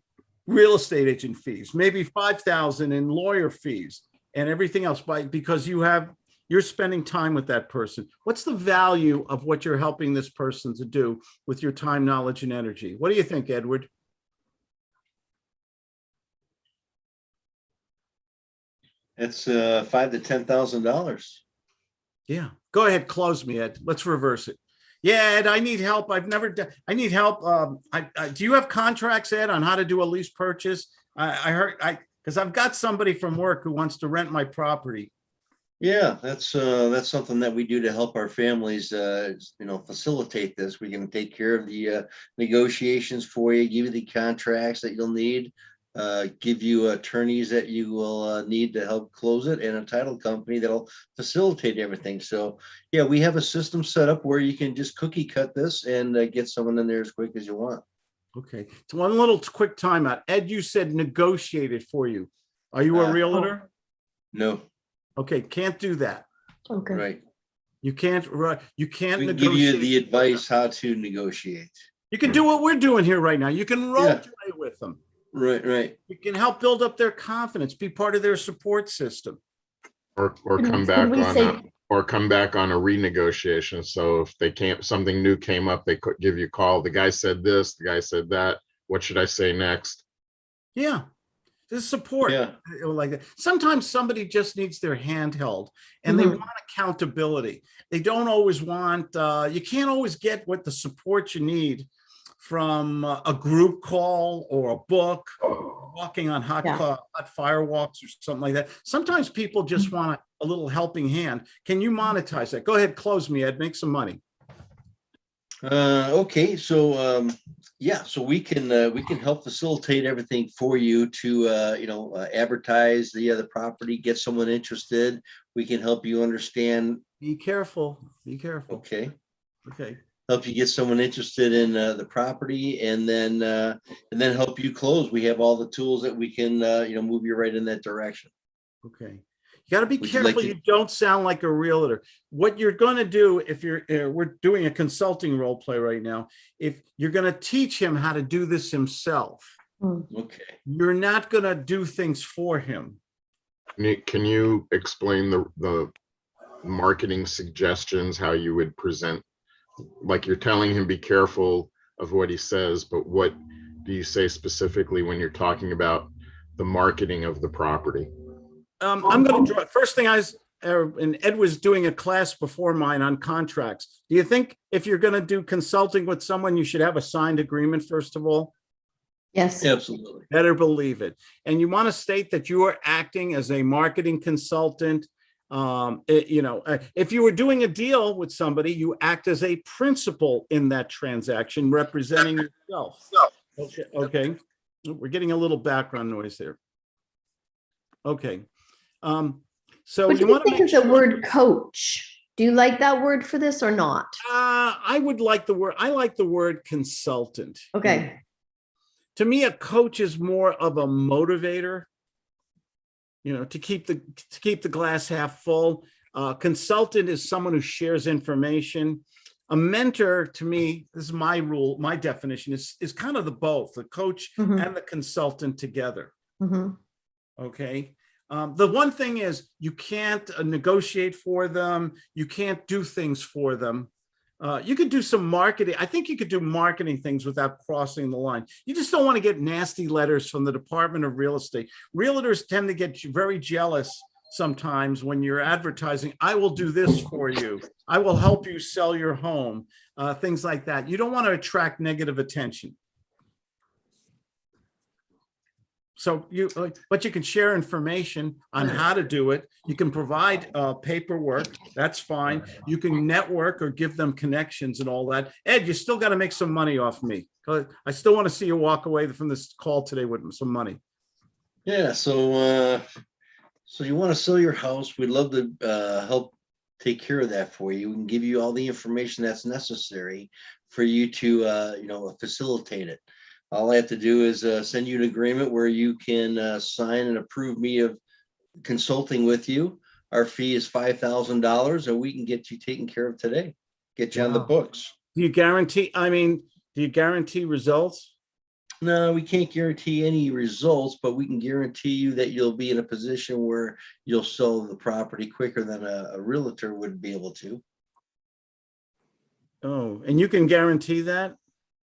S1: real estate agent fees, maybe $5,000 in lawyer fees, and everything else because you're spending time with that person. What's the value of what you're helping this person to do with your time, knowledge, and energy? What do you think, Edward?
S4: It's $5,000 to $10,000.
S1: Yeah, go ahead, close me, Ed. Let's reverse it. Yeah, Ed, I need help. I need help. Do you have contracts, Ed, on how to do a lease purchase? Because I've got somebody from work who wants to rent my property.
S4: Yeah, that's something that we do to help our families, facilitate this. We can take care of the negotiations for you, give you the contracts that you'll need, give you attorneys that you will need to help close it, and a title company that'll facilitate everything. So yeah, we have a system set up where you can just cookie cut this and get someone in there as quick as you want.
S1: Okay, so one little quick timeout. Ed, you said negotiate it for you. Are you a realtor?
S4: No.
S1: Okay, can't do that.
S5: Okay.
S4: Right.
S1: You can't
S4: We can give
S1: negotiate.
S4: you the advice how to negotiate.
S1: You can do what we're doing here right now. You can role
S4: Yeah.
S1: play with them.
S4: Right.
S1: You can help build up their confidence, be part of their support system.
S9: Or
S5: And
S9: come
S5: when
S9: back
S5: we
S9: on
S5: say-
S9: a renegotiation. So if something new came up, they could give you a call. The guy said this, the guy said that. What should I say next?
S1: Yeah, there's support.
S4: Yeah.
S1: Like that. Sometimes somebody just needs their hand held, and they
S5: Mhm.
S1: want accountability. They don't always want. You can't always get what the support you need from a group call or a book, walking on hot fire walks or something like that. Sometimes people just want a little helping hand. Can you monetize that? Go ahead, close me, Ed. Make some money.
S4: Okay, so so we can help facilitate everything for you to advertise the property, get someone interested. We can help you understand.
S1: Be careful. Be careful.
S4: Okay.
S1: Okay.
S4: Help you get someone interested in the property, and then help you close. We have all the tools that we can move you right in that direction.
S1: Okay. You got to be
S4: Would you like
S1: careful.
S4: to-
S1: You don't sound like a realtor. What you're going to do if we're doing a consulting role play right now, if you're going to teach him how to do this himself,
S4: Okay.
S1: you're not going to do things for him.
S9: Nick, can you explain the marketing suggestions, how you would present? Like you're telling him be careful of what he says, but what do you say specifically when you're talking about the marketing of the property?
S1: I'm going to draw. First thing and Ed was doing a class before mine on contracts. Do you think if you're going to do consulting with someone, you should have a signed agreement first of all?
S5: Yes.
S4: Absolutely.
S1: Better believe it. And you want to state that you are acting as a marketing consultant. If you were doing a deal with somebody, you act as a principal in that transaction, representing yourself. Okay. We're getting a little background noise there. Okay. So
S5: What do
S1: you
S5: you
S1: want to
S5: think
S1: make
S5: of the
S1: sure,
S5: word coach? Do you like that word for this or not?
S1: I would like the word. I like the word consultant.
S5: Okay.
S1: To me, a coach is more of a motivator. To keep the glass half full. Consultant is someone who shares information. A mentor, to me, this is my rule, my definition is kind of the both, the coach
S5: Mhm.
S1: and the consultant together.
S5: Mhm.
S1: Okay. The one thing is you can't negotiate for them. You can't do things for them. You could do some marketing. I think you could do marketing things without crossing the line. You just don't want to get nasty letters from the Department of Real Estate. Realtors tend to get very jealous sometimes when you're advertising. I will do this for you. I will help you sell your home. Things like that. You don't want to attract negative attention. So but you can share information on how to do it. You can provide paperwork. That's fine. You can network or give them connections and all that. Ed, you still got to make some money off me. I still want to see you walk away from this call today with some money.
S4: Yeah. So you want to sell your house? We'd love to help take care of that for you. We can give you all the information that's necessary for you to facilitate it. All I have to do is send you an agreement where you can sign and approve me of consulting with you. Our fee is $5,000, and we can get you taken care of today. Get you on the
S1: Wow.
S4: books.
S1: Do you guarantee results?
S4: No, we can't guarantee any results, but we can guarantee you that you'll be in a position where you'll sell the property quicker than a realtor would be able to.
S1: Oh, and you can guarantee that?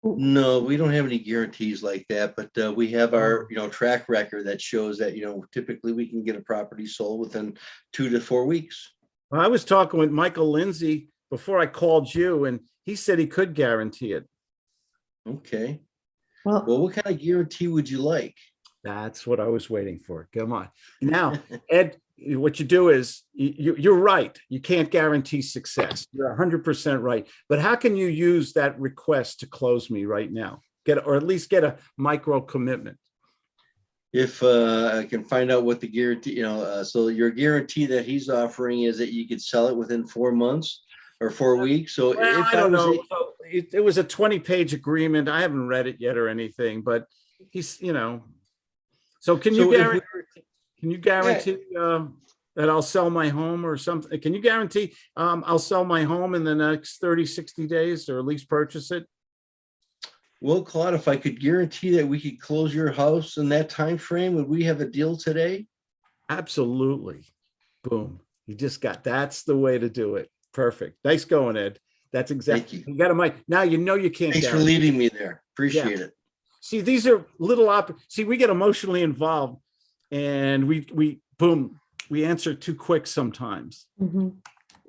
S4: No, we don't have any guarantees like that, but we have our, track record that shows that, typically we can get a property sold within 2 to 4 weeks.
S1: Well, I was talking with Michael Lindsay before I called you, and he said he could guarantee it.
S4: Okay.
S5: Well,
S4: Well, what kind of guarantee would you like?
S1: That's what I was waiting for. Come on. Now, Ed, what you do is you're right. You can't guarantee success. You're 100% right. But how can you use that request to close me right now? Or at least get a micro commitment.
S4: If I can find out what the guarantee, so your guarantee that he's offering is that you could sell it within 4 months or 4 weeks. So
S1: Well,
S4: if
S1: I don't know. So it was a 20-page agreement. I haven't read it yet or anything, but he's, So can you guarantee that I'll sell my home or something? Can you guarantee I'll sell my home in the next 30, 60 days or at least purchase it?
S4: Well, Claude, if I could guarantee that we could close your house in that time frame, would we have a deal today?
S1: Absolutely. Boom. That's the way to do it. Perfect. Nice going, Ed. That's exactly.
S4: Thank you.
S1: You got a mic. Now you can't.
S4: Thanks for
S1: guarantee.
S4: leading me there. Appreciate it.
S1: See, these are little we get emotionally involved and we answer too quick sometimes.
S5: mhm.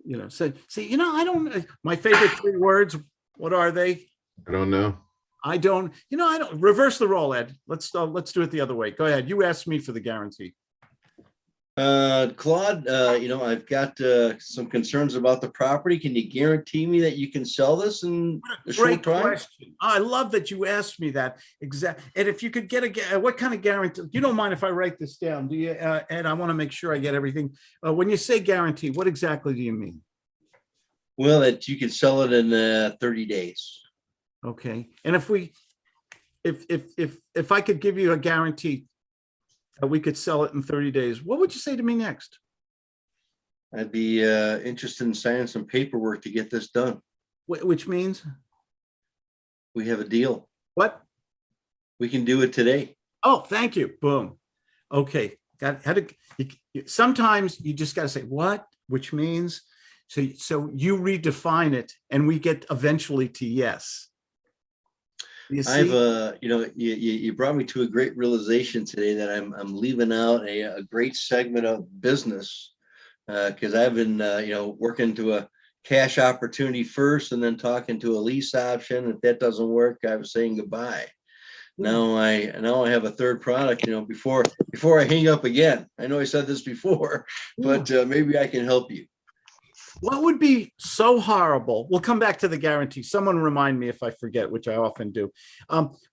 S1: I don't, my favorite 3 words, what are they?
S9: I don't know.
S1: I don't reverse the role, Ed. Let's do it the other way. Go ahead. You asked me for the guarantee.
S4: Claude, I've got some concerns about the property. Can you guarantee me that you can sell this in a short
S1: Great
S4: time?
S1: question. I love that you asked me that. Exactly. And if you could get what kind of guarantee? You don't mind if I write this down, do you, Ed? I want to make sure I get everything. When you say guarantee, what exactly do you mean?
S4: Well, that you can sell it in 30 days.
S1: Okay. And if I could give you a guarantee that we could sell it in 30 days, what would you say to me next?
S4: I'd be interested in signing some paperwork to get this done.
S1: Which means
S4: We have a deal.
S1: what?
S4: We can do it today.
S1: Oh, thank you. Boom. Okay. sometimes you just got to say what, which means, so you redefine it and we get eventually to yes. You
S4: I've,
S1: see?
S4: you brought me to a great realization today that I'm leaving out a great segment of business. Cause I've been, working to a cash opportunity first and then talking to a lease option. If that doesn't work, I was saying goodbye. Now I have a third product, before I hang up again. I know I said this before, but maybe I can help you.
S1: What would be so horrible? We'll come back to the guarantee. Someone remind me if I forget, which I often do.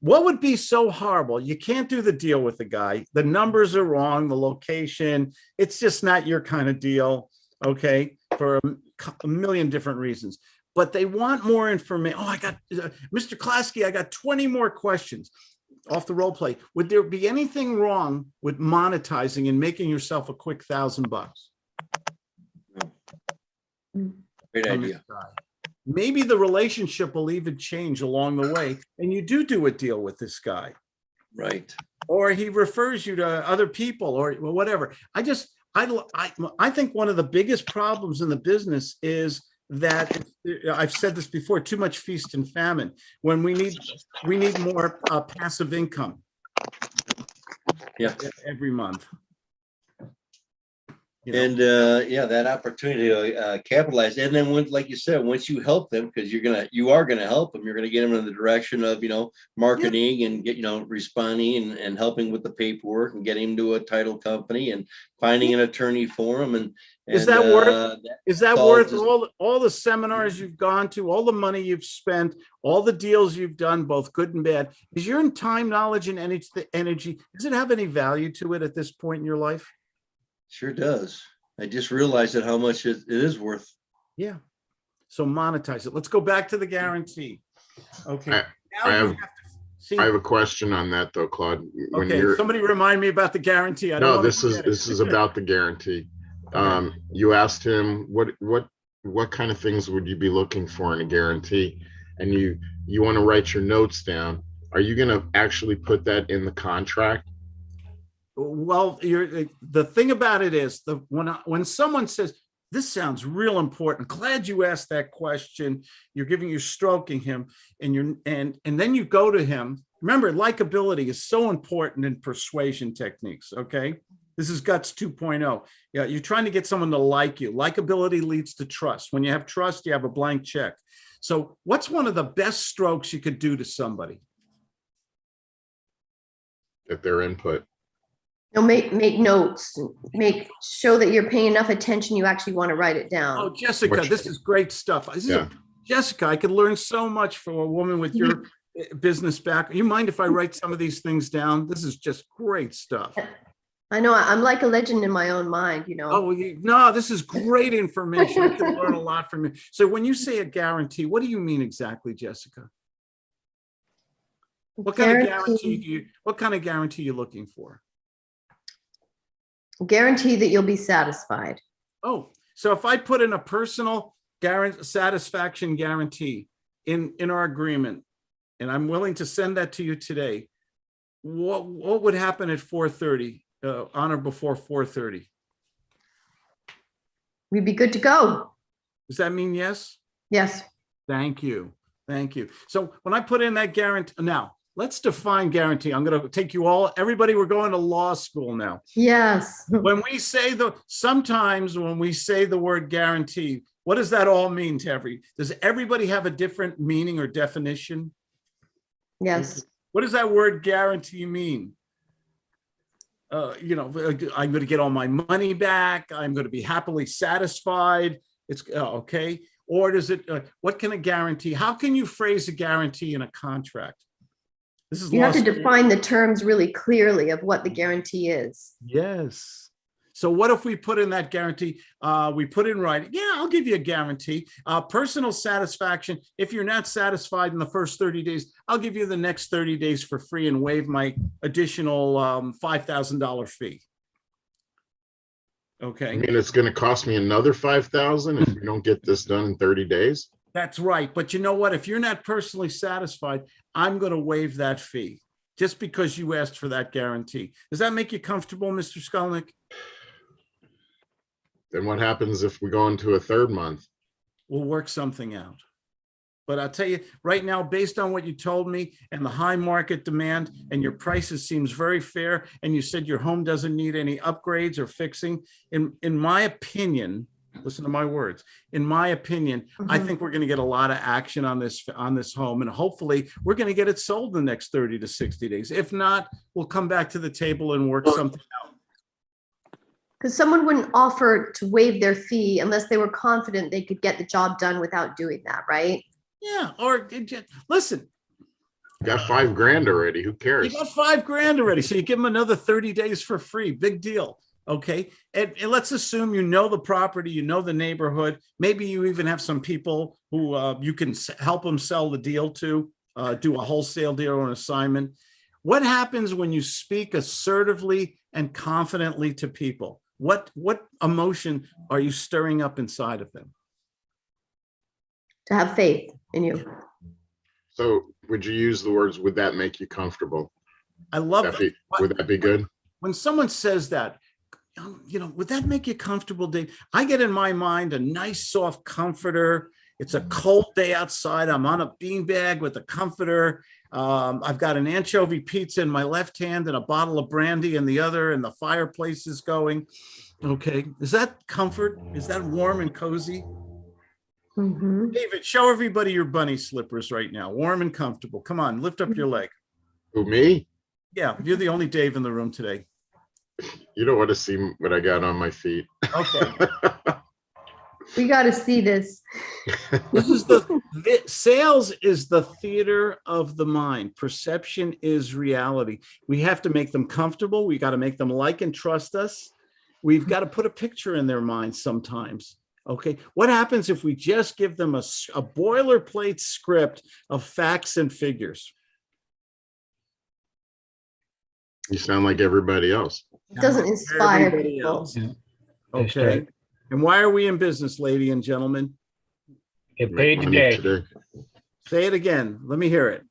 S1: What would be so horrible? You can't do the deal with the guy. The numbers are wrong, the location, it's just not your kind of deal. Okay. For a million different reasons, but they want more information. Oh, I got Mr. Klasky, I got 20 more questions off the role play. Would there be anything wrong with monetizing and making yourself a quick $1,000?
S4: Great idea.
S1: Maybe the relationship will even change along the way, and you do a deal with this guy,
S4: Right.
S1: or he refers you to other people, or whatever. I think one of the biggest problems in the business is that I've said this before: too much feast and famine. When we need more passive income.
S4: Yeah.
S1: Every month.
S4: And that opportunity to capitalize. And then like you said, once you help them, because you are gonna help them, you're gonna get them in the direction of marketing and get responding and helping with the paperwork and getting them to a title company and finding an attorney for them. And
S1: is that worth all the seminars you've gone to, all the money you've spent, all the deals you've done, both good and bad? Is your time, knowledge, and energy, does it have any value to it at this point in your life?
S4: Sure does. I just realized that how much it is worth.
S1: Yeah. So monetize it. Let's go back to the guarantee. Okay.
S9: I have a question on that though, Claude.
S1: Okay. Somebody remind me about the guarantee.
S9: This is about the guarantee.
S1: Okay.
S9: You asked him what kind of things would you be looking for in a guarantee, and you want to write your notes down. Are you going to actually put that in the contract?
S1: Well, the thing about it is when someone says, this sounds real important, glad you asked that question, you're stroking him, and then you go to him. Remember, likability is so important in persuasion techniques. Okay. This is Guts 2.0. Yeah. You're trying to get someone to like you. Likability leads to trust. When you have trust, you have a blank check. So what's one of the best strokes you could do to somebody?
S9: Get their input.
S5: Make notes, show that you're paying enough attention. You actually want to write it down.
S1: Oh, Jessica, this is great stuff. Jessica, I could learn so much from a woman with your business background. You mind if I write some of these things down? This is just great stuff.
S5: I know I'm like a legend in my own mind,
S1: Oh, no, this is great information. I can learn a lot from you. So when you say a guarantee, what do you mean exactly, Jessica? What kind of guarantee are you looking for?
S5: Guarantee that you'll be satisfied.
S1: Oh, so if I put in a personal satisfaction guarantee in our agreement, and I'm willing to send that to you today, what would happen at 4:30, on or before 4:30?
S5: We'd be good to go.
S1: Does that mean yes?
S5: Yes.
S1: Thank you. So when I put in that guarantee, now let's define guarantee. I'm going to take you all, everybody, we're going to law school now.
S5: Yes.
S1: Sometimes when we say the word guarantee, what does that all mean to does everybody have a different meaning or definition?
S5: Yes.
S1: What does that word guarantee mean? I'm going to get all my money back. I'm going to be happily satisfied. It's okay. Or does it, what can a guarantee, how can you phrase a guarantee in a contract?
S5: You have to define the terms really clearly of what the guarantee is.
S1: Yes. So what if we put in that guarantee, we put in writing, yeah, I'll give you a guarantee, personal satisfaction. If you're not satisfied in the first 30 days, I'll give you the next 30 days for free and waive my additional $5,000 fee. Okay.
S9: I mean, it's going to cost me another $5,000 if we don't get this done in 30 days.
S1: That's right. But you know what? If you're not personally satisfied, I'm going to waive that fee. just because you asked for that guarantee. Does that make you comfortable, Mr. Skolnick?
S9: Then what happens if we go into a third month?
S1: We'll work something out. But I'll tell you right now, based on what you told me and the high market demand and your prices seems very fair, and you said your home doesn't need any upgrades or fixing, in my opinion, listen to my words, in my opinion, I think we're going to get a lot of action on this home, and hopefully we're going to get it sold in the next 30 to 60 days. If not, we'll come back to the table and work something out.
S5: Because someone wouldn't offer to waive their fee unless they were confident they could get the job done without doing that, right?
S1: Yeah, or listen,
S9: You got $5,000 already. Who
S1: you
S9: cares?
S1: got $5,000 already, so you give them another 30 days for free. Big deal. Okay, and let's assume you know the property, you know the neighborhood. Maybe you even have some people who you can help them sell the deal to, do a wholesale deal or an assignment. What happens when you speak assertively and confidently to people? What emotion are you stirring up inside of them?
S5: To have faith in you.
S9: So would you use the words, would that make you comfortable?
S1: I love
S9: That
S1: that.
S9: be- Would that be good?
S1: When someone says that, would that make you comfortable, Dave? I get in my mind a nice soft comforter. It's a cold day outside. I'm on a beanbag with a comforter. I've got an anchovy pizza in my left hand and a bottle of brandy in the other, and the fireplace is going. Okay, is that comfort? Is that warm and cozy? David, show everybody your bunny slippers right now. Warm and comfortable. Come on, lift up your leg.
S9: Who, me?
S1: Yeah, you're the only Dave in the room today.
S9: You don't want to see what I got on my feet.
S1: Okay.
S5: We got to see this.
S1: This is sales is the theater of the mind. Perception is reality. We have to make them comfortable. We got to make them like and trust us. We've got to put a picture in their mind sometimes. Okay. What happens if we just give them a boilerplate script of facts and figures?
S9: You sound like everybody else.
S5: It doesn't inspire
S1: Everybody
S5: people.
S1: else.
S6: That's
S1: Okay.
S6: right.
S1: And why are we in business, ladies and gentlemen?
S6: Get
S9: Make
S6: paid
S9: money
S6: today.
S1: Say it again. Let me hear it.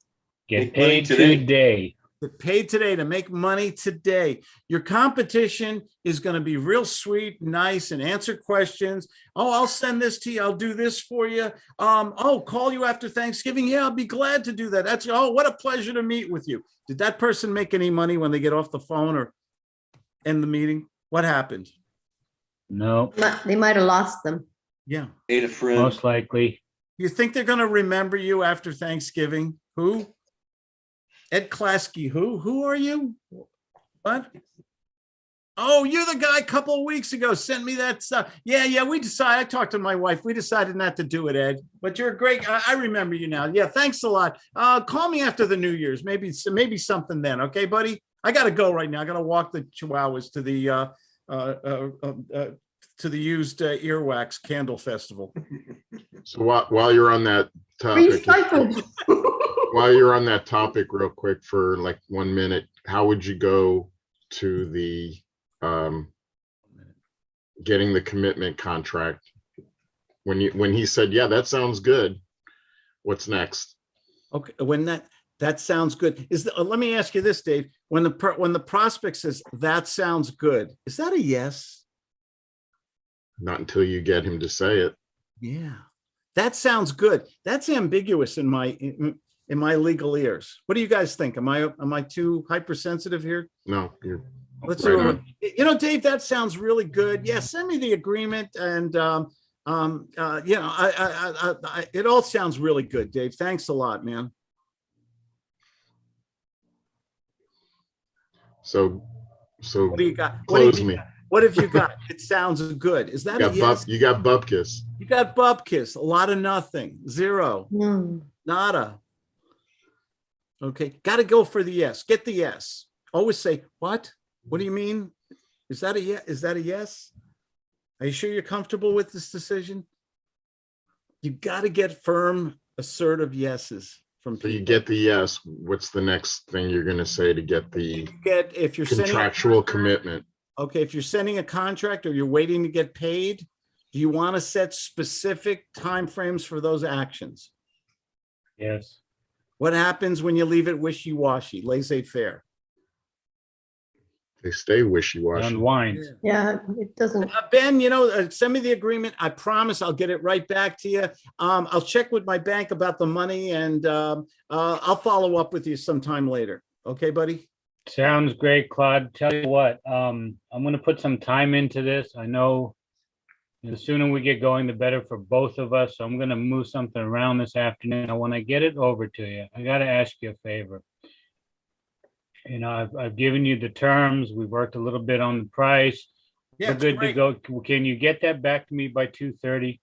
S6: Get
S4: Make money
S6: paid
S4: today.
S6: today.
S1: Get paid today to make money today. Your competition is going to be real sweet, nice, and answer questions. Oh, I'll send this to you. I'll do this for you. Oh, call you after Thanksgiving. Yeah, I'll be glad to do that. Oh, what a pleasure to meet with you. Did that person make any money when they get off the phone or end the meeting? What happened?
S6: No,
S5: They might have lost them.
S1: Yeah.
S4: Made a friend.
S6: most likely.
S1: You think they're going to remember you after Thanksgiving? Who? Ed Klasky. Who are you? What? Oh, you're the guy a couple of weeks ago sent me that stuff. Yeah, we decided, I talked to my wife. We decided not to do it, Ed, but you're a great, I remember you now. Yeah, thanks a lot. Call me after the New Year's, maybe something then. Okay, buddy? I got to go right now. I got to walk the chihuahuas to the used earwax candle festival.
S9: So while you're on that topic,
S5: Recycled.
S9: while you're on that topic real quick for like 1 minute, how would you go to the getting the commitment contract? When he said, yeah, that sounds good. What's next?
S1: Okay, when that sounds good. Let me ask you this, Dave. When the prospect says that sounds good, is that a yes?
S9: Not until you get him to say it.
S1: Yeah, that sounds good. That's ambiguous in my legal ears. What do you guys think? Am I too hypersensitive here?
S9: No, you're
S1: Let's
S9: right
S1: see.
S9: on.
S1: Dave, that sounds really good. Yeah, send me the agreement, and it all sounds really good, Dave. Thanks a lot, man.
S9: So
S1: What do you got?
S9: close me.
S1: What have you got? It sounds good. Is that a yes?
S9: You got bupkis.
S1: You got bupkis. A lot of nothing. Zero. Nada. Okay. Got to go for the yes. Get the yes. Always say, what? What do you mean? Is that a yes? Is that a yes? Are you sure you're comfortable with this decision? You got to get firm, assertive yeses from
S9: So
S1: people.
S9: you get the yes. What's the next thing you're going to say to get the
S1: If you're
S9: contractual commitment?
S1: Okay, if you're sending a contract or you're waiting to get paid, do you want to set specific timeframes for those actions?
S6: Yes.
S1: What happens when you leave it wishy-washy, laissez-faire?
S9: They stay wishy-washy.
S6: Unwind.
S5: Yeah, it doesn't.
S1: Ben, send me the agreement. I promise I'll get it right back to you. I'll check with my bank about the money, and I'll follow up with you sometime later. Okay, buddy?
S6: Sounds great, Claude. Tell you what, I'm gonna put some time into this. I know the sooner we get going, the better for both of us. So I'm gonna move something around this afternoon. Now, when I get it over to you, I gotta ask you a favor. I've given you the terms. We worked a little bit on the price.
S1: Yeah,
S6: We're
S1: it's
S6: good to
S1: great.
S6: go. Can you get that back to me by 2:30?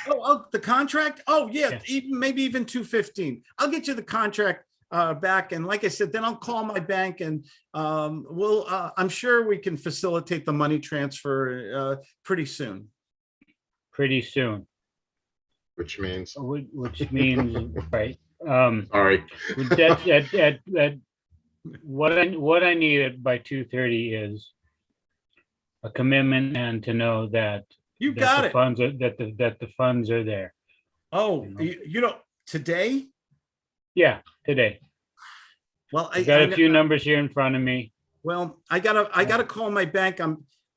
S1: Oh, the contract? Oh, yeah,
S6: Yeah.
S1: maybe even 2:15. I'll get you the contract back. And like I said, then I'll call my bank, and I'm sure we can facilitate the money transfer pretty soon.
S6: Pretty soon,
S9: Which means,
S6: which means, right?
S9: sorry,
S6: That what I needed by 2:30 is a commitment and to know that
S1: You
S6: that
S1: got
S6: the
S1: it.
S6: funds are that the funds are there.
S1: Oh,
S6: You know.
S1: today?
S6: Yeah, today.
S1: Well,
S6: I've got a few numbers here in front of me.
S1: Well, I gotta call my bank.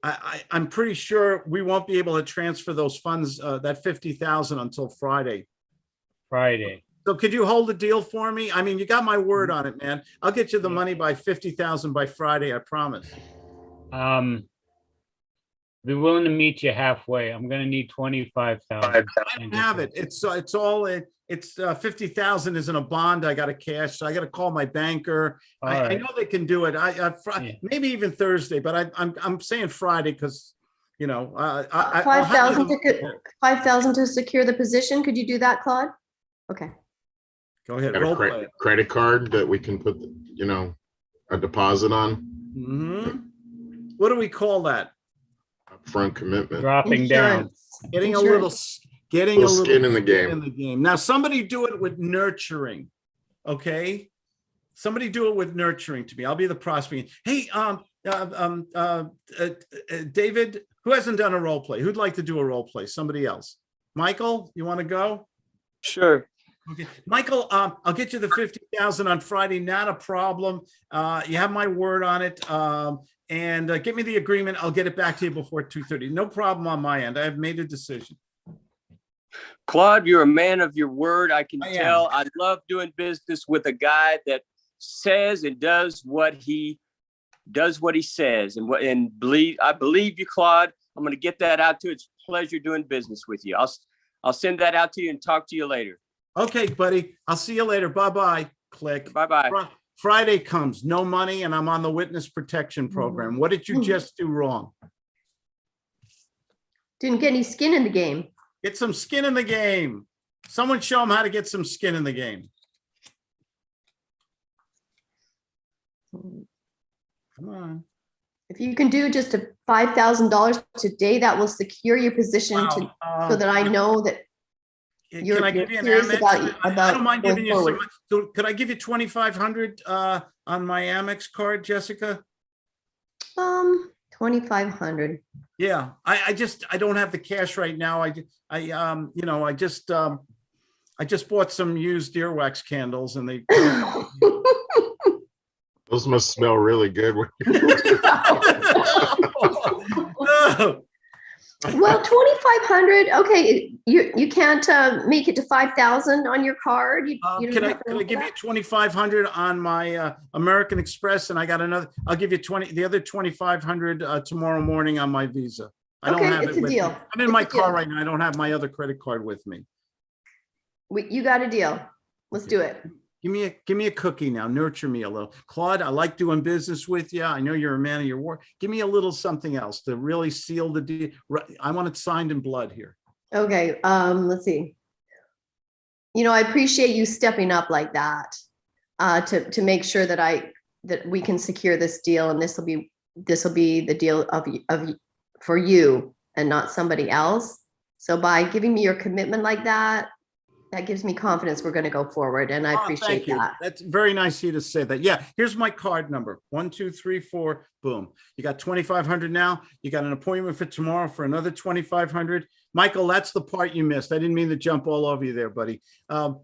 S1: I'm pretty sure we won't be able to transfer those funds, that 50,000 until Friday.
S6: Friday.
S1: So could you hold the deal for me? I mean, you got my word on it, man. I'll get you the money by 50,000 by Friday, I promise.
S6: Be willing to meet you halfway. I'm gonna need 25,000.
S1: I don't have it. It's all, it's 50,000 is in a bond. I got to cash. So I got to call my banker.
S6: All
S1: I
S6: right.
S1: know they can do it.
S6: Yeah.
S1: Maybe even Thursday, but I'm saying Friday because, I'll have
S5: 5,000
S1: you-
S5: 5,000 to secure the position. Could you do that, Claude? Okay.
S1: Go ahead.
S9: got a
S1: Role play.
S9: credit card that we can put, a deposit on,
S1: Mhm. What do we call that?
S9: upfront commitment.
S6: Dropping down.
S5: Insurance.
S1: Getting
S5: Insurance.
S1: getting a
S9: Little
S1: little
S9: skin in the game.
S1: in the game. Now, somebody do it with nurturing. Okay. Somebody do it with nurturing to me. I'll be the prospect. Hey, David, who hasn't done a role play? Who'd like to do a role play? Somebody else. Michael, you want to go?
S3: Sure.
S1: Okay, Michael, I'll get you the 50,000 on Friday. Not a problem. You have my word on it. And get me the agreement. I'll get it back to you before 2:30. No problem on my end. I have made a decision.
S10: Claude, you're a man of your word. I can
S1: I am.
S10: tell. I love doing business with a guy that says and does what he says. And I believe you, Claude. I'm going to get that out to you. It's a pleasure doing business with you. I'll send that out to you and talk to you later.
S1: Okay, buddy. I'll see you later. Bye-bye. Click.
S10: Bye-bye.
S1: Friday comes, no money, and I'm on the witness protection program. What did you just do wrong?
S5: Didn't get any skin in the game.
S1: Get some skin in the game. Someone show them how to get some skin in the game. Come on.
S5: If you can do just a $5,000 today, that will secure your position so that I know that
S1: Can
S5: you're
S1: I give you an
S5: serious
S1: Amex? I
S5: about
S1: don't mind
S5: going
S1: giving you some.
S5: forward.
S1: So could I give you 2,500 on my Amex card, Jessica?
S5: 2,500.
S1: Yeah, I don't have the cash right now. I just bought some used earwax candles and they.
S9: Those must smell really good.
S1: No.
S5: Well, 2,500. Okay, you can't make it to 5,000 on your card. You don't
S1: Can I
S5: have to
S1: give you 2,500 on my American Express, and I got another. I'll give you the other 2,500 tomorrow morning on my Visa. I don't
S5: Okay,
S1: have
S5: it's
S1: it
S5: a
S1: with
S5: deal.
S1: me. I'm in
S5: It's
S1: my
S5: a deal.
S1: car right now. I don't have my other credit card with me.
S5: You got a deal. Let's do it.
S1: Give me a cookie now. Nurture me a little. Claude, I like doing business with you. I know you're a man of your word. Give me a little something else to really seal the deal. I want it signed in blood here.
S5: Okay, let's see. I appreciate you stepping up like that to make sure that we can secure this deal, and this will be the deal for you and not somebody else. So by giving me your commitment like that gives me confidence we're going to go forward, and I appreciate
S1: Thank you.
S5: that.
S1: That's very nice of you to say that. Yeah, here's my card number. 1, 2, 3, 4. Boom. You got 2,500 now. You got an appointment for tomorrow for another 2,500. Michael, that's the part you missed. I didn't mean to jump all over you there, buddy. I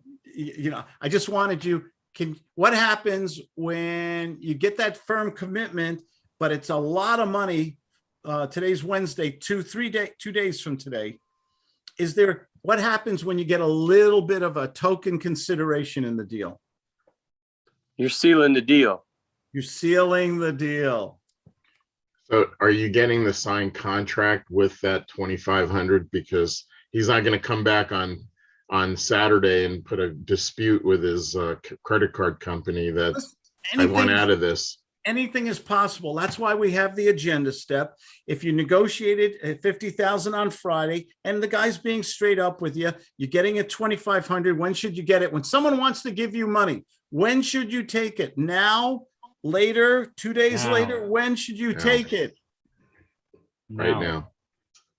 S1: just wanted you what happens when you get that firm commitment, but it's a lot of money? Today's Wednesday, 2 days from today. What happens when you get a little bit of a token consideration in the deal?
S10: You're sealing the deal.
S1: You're sealing the deal.
S9: So are you getting the signed contract with that 2,500? Because he's not going to come back on Saturday and put a dispute with his credit card company that I want out of this.
S1: Anything is possible. That's why we have the agenda step. If you negotiated at 50,000 on Friday and the guy's being straight up with you, you're getting it 2,500. When should you get it? When someone wants to give you money, when should you take it? Now, later, 2 days
S6: Now.
S1: later? When should you
S9: Now.
S1: take it?
S9: Right now.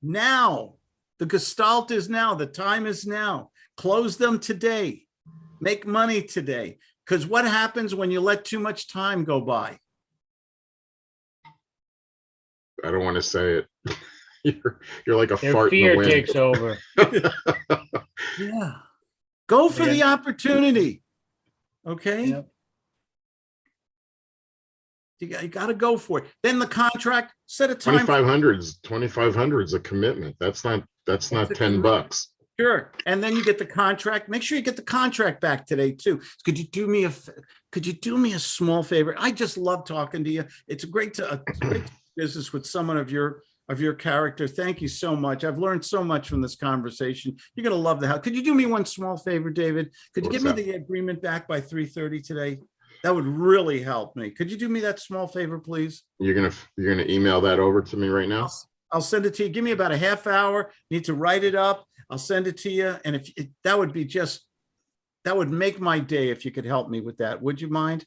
S1: Now. The gestalt is now. The time is now. Close them today. Make money today. Because what happens when you let too much time go by?
S9: I don't want to say it. You're like a
S6: Their
S9: fart in the
S6: fear
S9: wind.
S6: takes over.
S1: Yeah. Go for the opportunity. Okay.
S6: Yep.
S1: You got to go for it. Then the contract, set a time.
S9: 2,500 is a commitment. That's not
S1: a
S9: 10
S1: commitment.
S9: bucks.
S1: Sure. And then you get the contract. Make sure you get the contract back today too. Could you do me a small favor? I just love talking to you. It's great to business with someone of your character. Thank you so much. I've learned so much from this conversation. You're going to love the house. Could you do me one small favor, David? Could you
S9: What's
S1: give me
S9: that?
S1: the agreement back by 3:30 today? That would really help me. Could you do me that small favor, please?
S9: You're gonna email that over to me right now?
S1: I'll send it to you. Give me about a half hour. Need to write it up. I'll send it to you. And that would make my day if you could help me with that. Would you mind?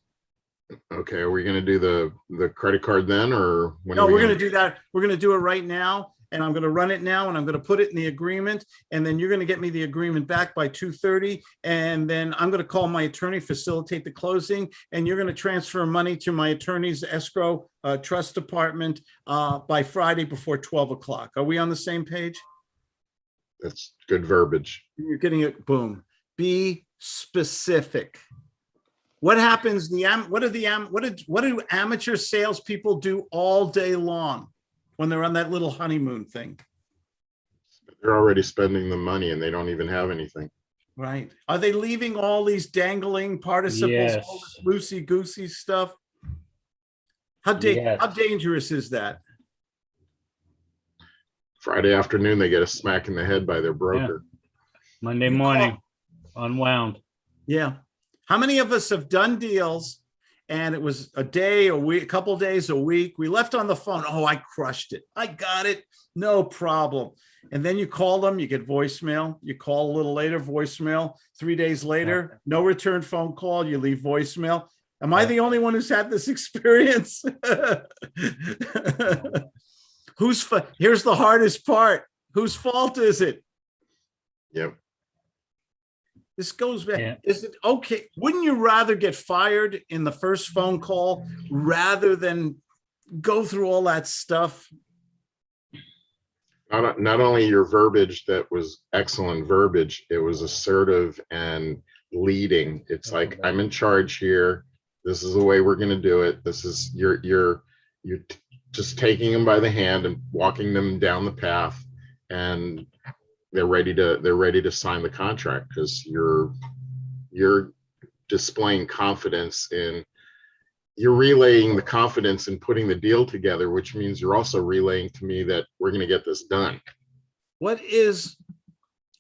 S9: Okay, are we gonna do the credit card then, or when?
S1: No,
S9: are we
S1: we're going to do that. We're going to do it right now. And I'm going to run it now and I'm going to put it in the agreement. And then you're going to get me the agreement back by 2:30. And then I'm going to call my attorney, facilitate the closing. And you're going to transfer money to my attorney's escrow trust department by Friday before 12 o'clock. Are we on the same page?
S9: That's good verbiage.
S1: You're getting it. Boom. Be specific. What happens? What do amateur salespeople do all day long when they're on that little honeymoon thing?
S9: They're already spending the money and they don't even have anything.
S1: Right. Are they leaving all these dangling participles, all this loosey-goosey stuff? How dangerous is that?
S9: Friday afternoon, they get a smack in the head by their broker.
S6: Monday morning, unwound.
S1: Yeah. How many of us have done deals and it was a day, a week, a couple days, a week? We left on the phone. Oh, I crushed it. I got it. No problem. And then you call them, you get voicemail. You call a little later, voicemail. 3 days later, no return phone call. You leave voicemail. Am I the only one who's had this experience? Here's the hardest part. Whose fault is it?
S9: Yep.
S1: This goes back.
S6: Yeah.
S1: Is it okay? Wouldn't you rather get fired in the first phone call rather than go through all that stuff?
S9: Not only your verbiage that was excellent verbiage, it was assertive and leading. It's like, I'm in charge here. This is the way we're going to do it. This is you're just taking them by the hand and walking them down the path, and they're ready to sign the contract because you're displaying confidence you're relaying the confidence in putting the deal together, which means you're also relaying to me that we're going to get this done.
S1: Is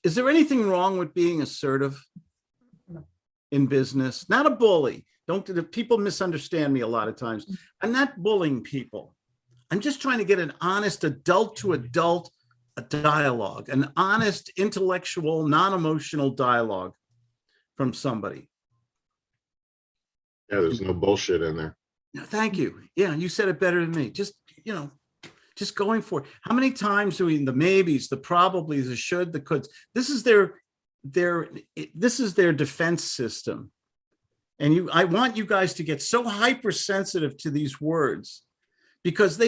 S1: there anything wrong with being assertive in business? Not a bully. People misunderstand me a lot of times. I'm not bullying people. I'm just trying to get an honest adult to adult dialogue, an honest, intellectual, non-emotional dialogue from somebody.
S9: Yeah, there's no bullshit in there.
S1: No, thank you. Yeah, you said it better than me. Just going for it. How many times do we, the maybes, the probablys, the should, the coulds, this is their defense system. And I want you guys to get so hypersensitive to these words because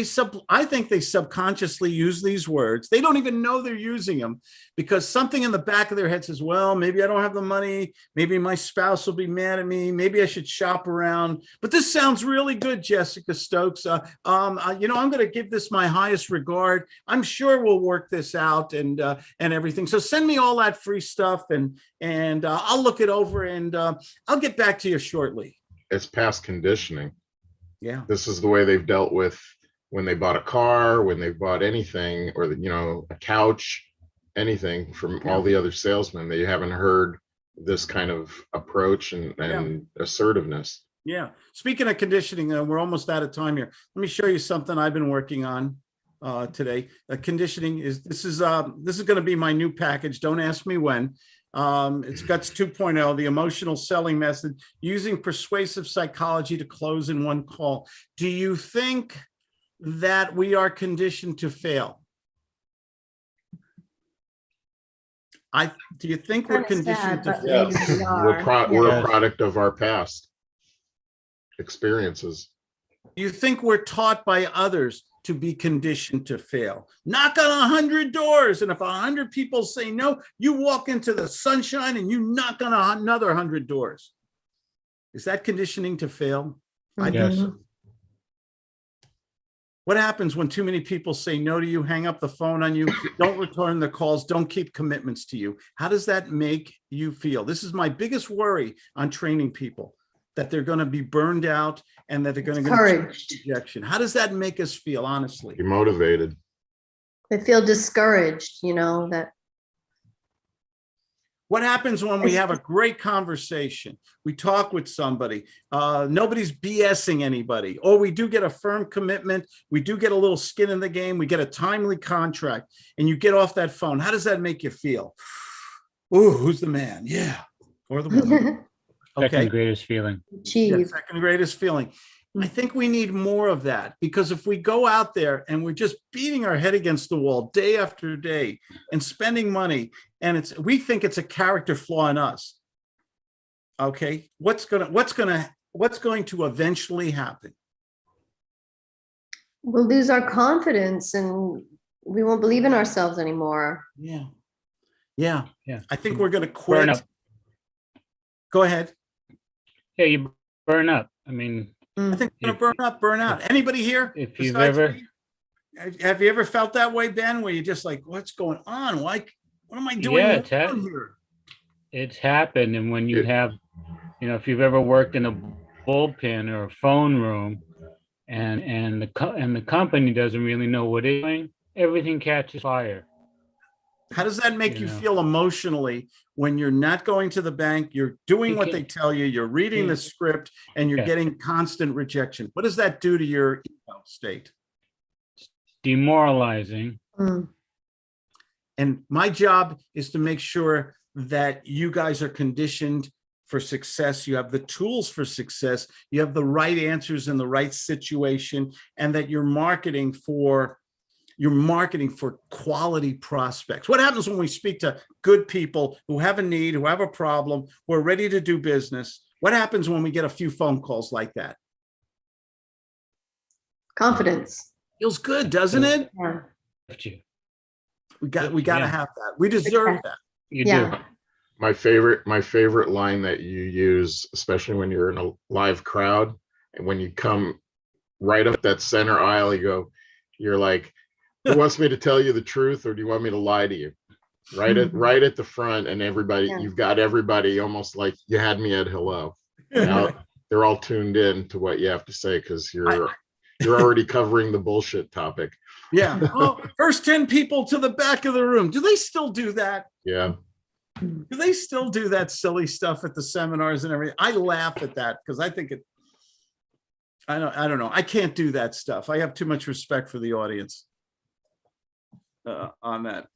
S1: I think they subconsciously use these words. They don't even know they're using them because something in the back of their head says, well, maybe I don't have the money. Maybe my spouse will be mad at me. Maybe I should shop around. But this sounds really good, Jessica Stokes. I'm going to give this my highest regard. I'm sure we'll work this out and everything. So send me all that free stuff and I'll look it over and I'll get back to you shortly.
S9: It's past conditioning.
S1: Yeah.
S9: This is the way they've dealt with when they bought a car, when they bought anything, or a couch, anything from all the other salesmen. They haven't heard this kind of approach and assertiveness.
S1: Yeah. Speaking of conditioning, we're almost out of time here. Let me show you something I've been working on today. Conditioning this is going to be my new package. Don't ask me when. It's Guts 2.0, the emotional selling method, using persuasive psychology to close in one call. Do you think that we are conditioned to fail? Do you think we're conditioned to fail?
S9: We're a product of our past experiences.
S1: Do you think we're taught by others to be conditioned to fail? Knock on 100 doors, and if 100 people say no, you walk into the sunshine and you knock on another 100 doors. Is that conditioning to fail? I
S6: Yes.
S1: think so. What happens when too many people say no to you, hang up the phone on you, don't return the calls, don't keep commitments to you? How does that make you feel? This is my biggest worry on training people, that they're going to be burned out and that they're going to get rejection. How does that make us feel, honestly?
S9: You're motivated.
S5: They feel discouraged, that.
S1: What happens when we have a great conversation? We talk with somebody, nobody's BSing anybody, or we do get a firm commitment. We do get a little skin in the game. We get a timely contract and you get off that phone. How does that make you feel? Ooh, who's the man? Yeah. Or the woman.
S6: Second greatest feeling.
S1: Yeah, second greatest feeling. I think we need more of that, because if we go out there and we're just beating our head against the wall day after day and spending money, and we think it's a character flaw in us. Okay, what's going to eventually happen?
S5: We'll lose our confidence and we won't believe in ourselves anymore.
S1: Yeah. I think we're going to quit.
S6: Burn up.
S1: Go ahead.
S6: Yeah, you burn up. I mean,
S1: I think we're going to burn out. Anybody here?
S6: If you've ever,
S1: have you ever felt that way, Ben? Where you're just like, what's going on? What am I doing wrong here?
S6: It's happened. And when you have, if you've ever worked in a bullpen or a phone room, and the company doesn't really know what it's doing, everything catches fire.
S1: How does that make you feel emotionally when you're not going to the bank, you're doing what they tell you, you're reading the script, and you're getting constant rejection? What does that do to your ego state?
S6: Demoralizing.
S1: And my job is to make sure that you guys are conditioned for success. You have the tools for success. You have the right answers in the right situation, and that you're marketing for quality prospects. What happens when we speak to good people who have a need, who have a problem, who are ready to do business? What happens when we get a few phone calls like that?
S5: Confidence.
S1: Feels good, doesn't it?
S5: Yeah.
S1: We got to have that. We deserve that.
S6: You do.
S9: My favorite line that you use, especially when you're in a live crowd, and when you come right up that center aisle, you're like, who wants me to tell you the truth, or do you want me to lie to you? Right at the front, and everybody, you've got everybody almost like you had me at hello. Now they're all tuned in to what you have to say, because you're already covering the bullshit topic.
S1: Yeah. Oh, first 10 people to the back of the room. Do they still do that?
S9: Yeah.
S1: Do they still do that silly stuff at the seminars and everything? I laugh at that because I think I don't know. I can't do that stuff. I have too much respect for the audience on that.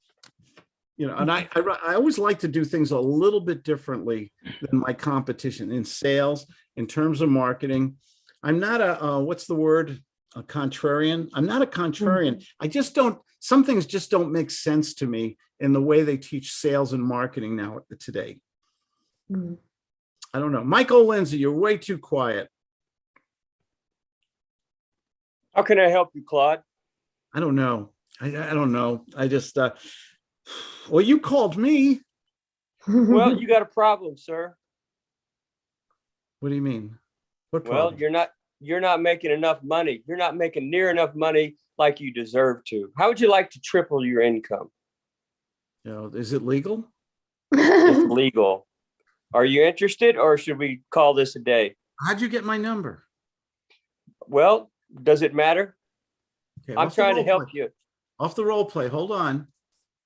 S1: And I always like to do things a little bit differently than my competition in sales, in terms of marketing. I'm not what's the word? A contrarian. I'm not a contrarian. I just don't, some things just don't make sense to me in the way they teach sales and marketing now today. I don't know. Michael Lindsay, you're way too quiet.
S10: How can I help you, Claude?
S1: I don't know. I don't know. I just, well, you called me.
S10: Well, you got a problem, sir.
S1: What do you mean? What
S10: Well,
S1: problem?
S10: you're not making enough money. You're not making near enough money like you deserve to. How would you like to triple your income?
S1: You know, is it legal?
S10: It's legal. Are you interested, or should we call this a day?
S1: How'd you get my number?
S10: Well, does it matter?
S1: Okay,
S10: I'm
S1: off the
S10: trying to
S1: role
S10: help
S1: play.
S10: you.
S1: Off the role play. Hold on.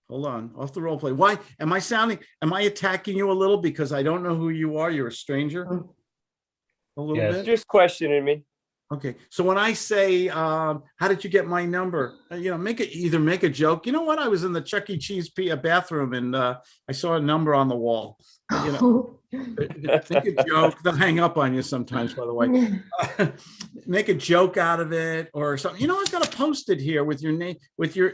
S1: Hold on. Off the role play. Why am I attacking you a little because I don't know who you are? You're a stranger. A little
S6: Yes.
S1: bit.
S10: Just questioning me.
S1: Okay. So when I say, how did you get my number? You know, make a joke. You know what? I was in the Chuck E. Cheese bathroom and I saw a number on the wall. You know, make a joke. They'll hang up on you sometimes, by the way. Make a joke out of it or something. You know, I've got to post it here with your name, with your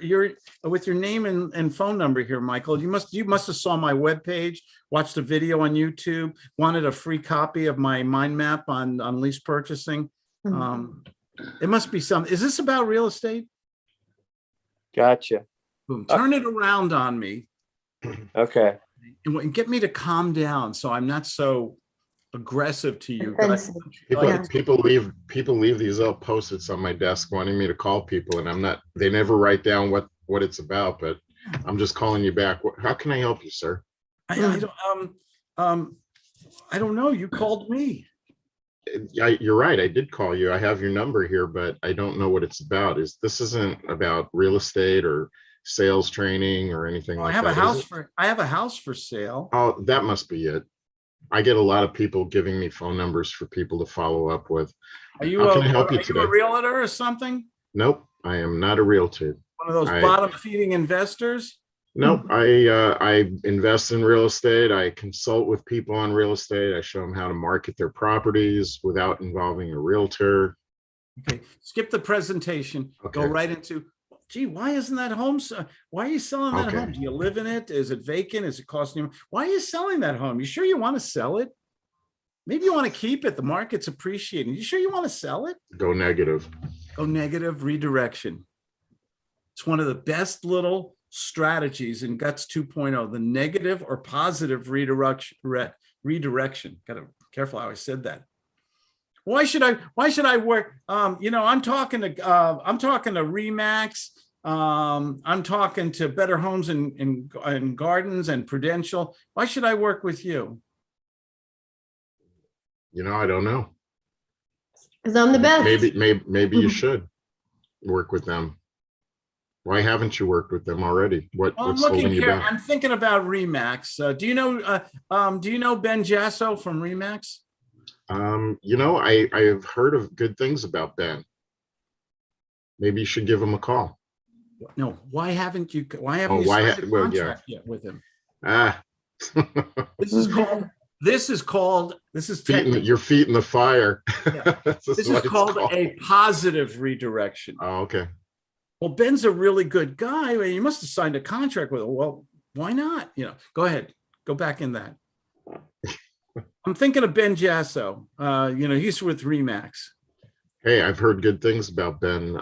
S1: name and phone number here, Michael. You must have saw my webpage, watched a video on YouTube, wanted a free copy of my mind map on lease purchasing. It must be something. Is this about real estate?
S10: Gotcha.
S1: Boom. Turn it around on me
S10: Okay.
S1: and get me to calm down so I'm not so aggressive to you.
S5: Offensive.
S9: People leave these little post-its on my desk wanting me to call people, and they never write down what it's about, but I'm just calling you back. How can I help you, sir?
S1: I don't know. You called me.
S9: You're right. I did call you. I have your number here, but I don't know what it's about. This isn't about real estate or sales training or anything like
S1: I have
S9: that.
S1: I have a house for sale.
S9: Oh, that must be it. I get a lot of people giving me phone numbers for people to follow up with.
S1: Are you
S9: How can I help you
S1: are
S9: today?
S1: you a realtor or something?
S9: Nope, I am not a realtor.
S1: One of those
S9: I-
S1: bottom feeding investors?
S9: Nope, I invest in real estate. I consult with people on real estate. I show them how to market their properties without involving a realtor.
S1: Okay, skip the presentation. Go
S9: Okay.
S1: right into, gee, why isn't that home? Why are you selling that
S9: Okay.
S1: home? Do you live in it? Is it vacant? Is it costing you? Why are you selling that home? You sure you want to sell it? Maybe you want to keep it. The market's appreciating. You sure you want to sell it?
S9: Go negative.
S1: Go negative redirection. It's one of the best little strategies in Guts 2.0, the negative or positive redirection. Got to be careful how I said that. Why should I work? You know, I'm talking to Remax. I'm talking to Better Homes and Gardens and Prudential. Why should I work with you?
S9: You know, I don't know.
S5: Because I'm the best.
S9: Maybe you should work with them. Why haven't you worked with them already?
S1: Well,
S9: What's holding you back?
S1: I'm thinking about Remax. Do you know Ben Jasso from Remax?
S9: You know, I have heard of good things about Ben. Maybe you should give him a call.
S1: No, why haven't you signed a
S9: well, yeah.
S1: contract yet with him?
S9: Ah.
S1: This is
S9: Your feet in the fire.
S1: Yeah. This is
S9: what it's
S1: called a positive redirection.
S9: Oh, okay.
S1: Well, Ben's a really good guy. I mean, you must have signed a contract with him. Well, why not? You know, go ahead, go back in that. I'm thinking of Ben Jasso. You know, he's with Remax.
S9: Hey, I've heard good things about Ben.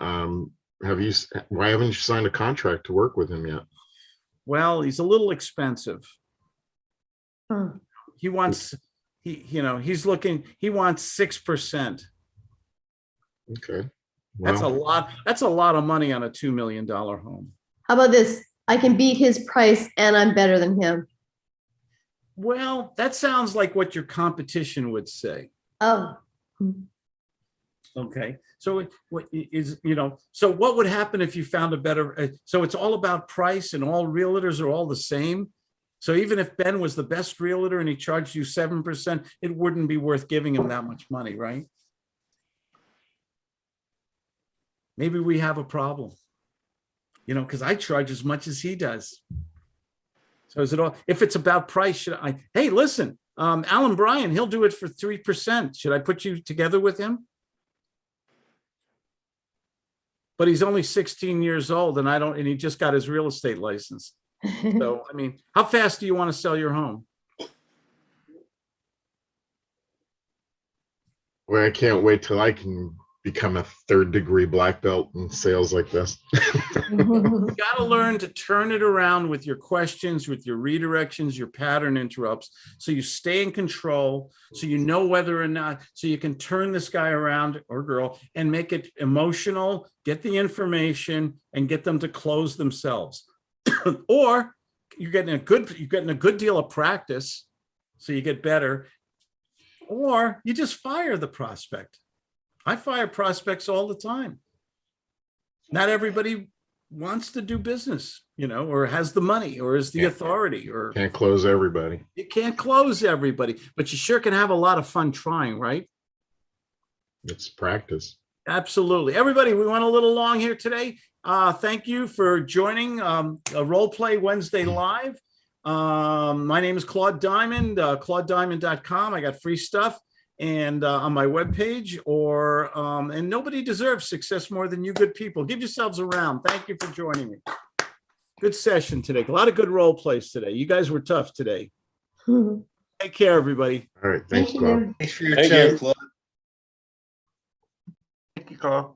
S9: Why haven't you signed a contract to work with him yet?
S1: Well, he's a little expensive.
S5: Hmm.
S1: He wants 6%.
S9: Okay.
S1: That's a
S9: Well,
S1: lot. That's a lot of money on a $2 million home.
S5: How about this? I can beat his price and I'm better than him.
S1: Well, that sounds like what your competition would say.
S5: Oh.
S1: Okay. So what is, you know, so what would happen if you found a better, so it's all about price and all realtors are all the same. So even if Ben was the best realtor and he charged you 7%, it wouldn't be worth giving him that much money, right? Maybe we have a problem, you know, because I charge as much as he does. So is it all, if it's about price, should I, hey, listen, Alan Bryan, he'll do it for 3%. Should I put you together with him? But he's only 16 years old and he just got his real estate license. So, I mean, how fast do you want to sell your home?
S9: well, I can't wait till I can become a 3rd-degree black belt in sales like this.
S1: You got to learn to turn it around with your questions, with your redirections, your pattern interrupts, so you stay in control, so you know whether or not, so you can turn this guy around or girl and make it emotional, get the information, and get them to close themselves. Or you're getting a good deal of practice, so you get better, or you just fire the prospect. I fire prospects all the time. Not everybody wants to do business, or has the money, or is the authority, or
S9: Can't close everybody.
S1: you can't close everybody, but you sure can have a lot of fun trying, right?
S9: It's practice.
S1: Absolutely. Everybody, we went a little long here today. Thank you for joining a Role Play Wednesday Live. My name is Claude Diamond, claudediamond.com. I got free stuff. And on my webpage, and nobody deserves success more than you good people. Give yourselves a round. Thank you for joining me. Good session today. A lot of good role plays today. You guys were tough today. Take care, everybody.
S9: All right. Thanks,
S5: Thank
S9: Claude.
S5: you.
S4: Thanks for your
S7: Thank
S4: time,
S7: you.
S4: Claude.
S2: Thank you, Claude.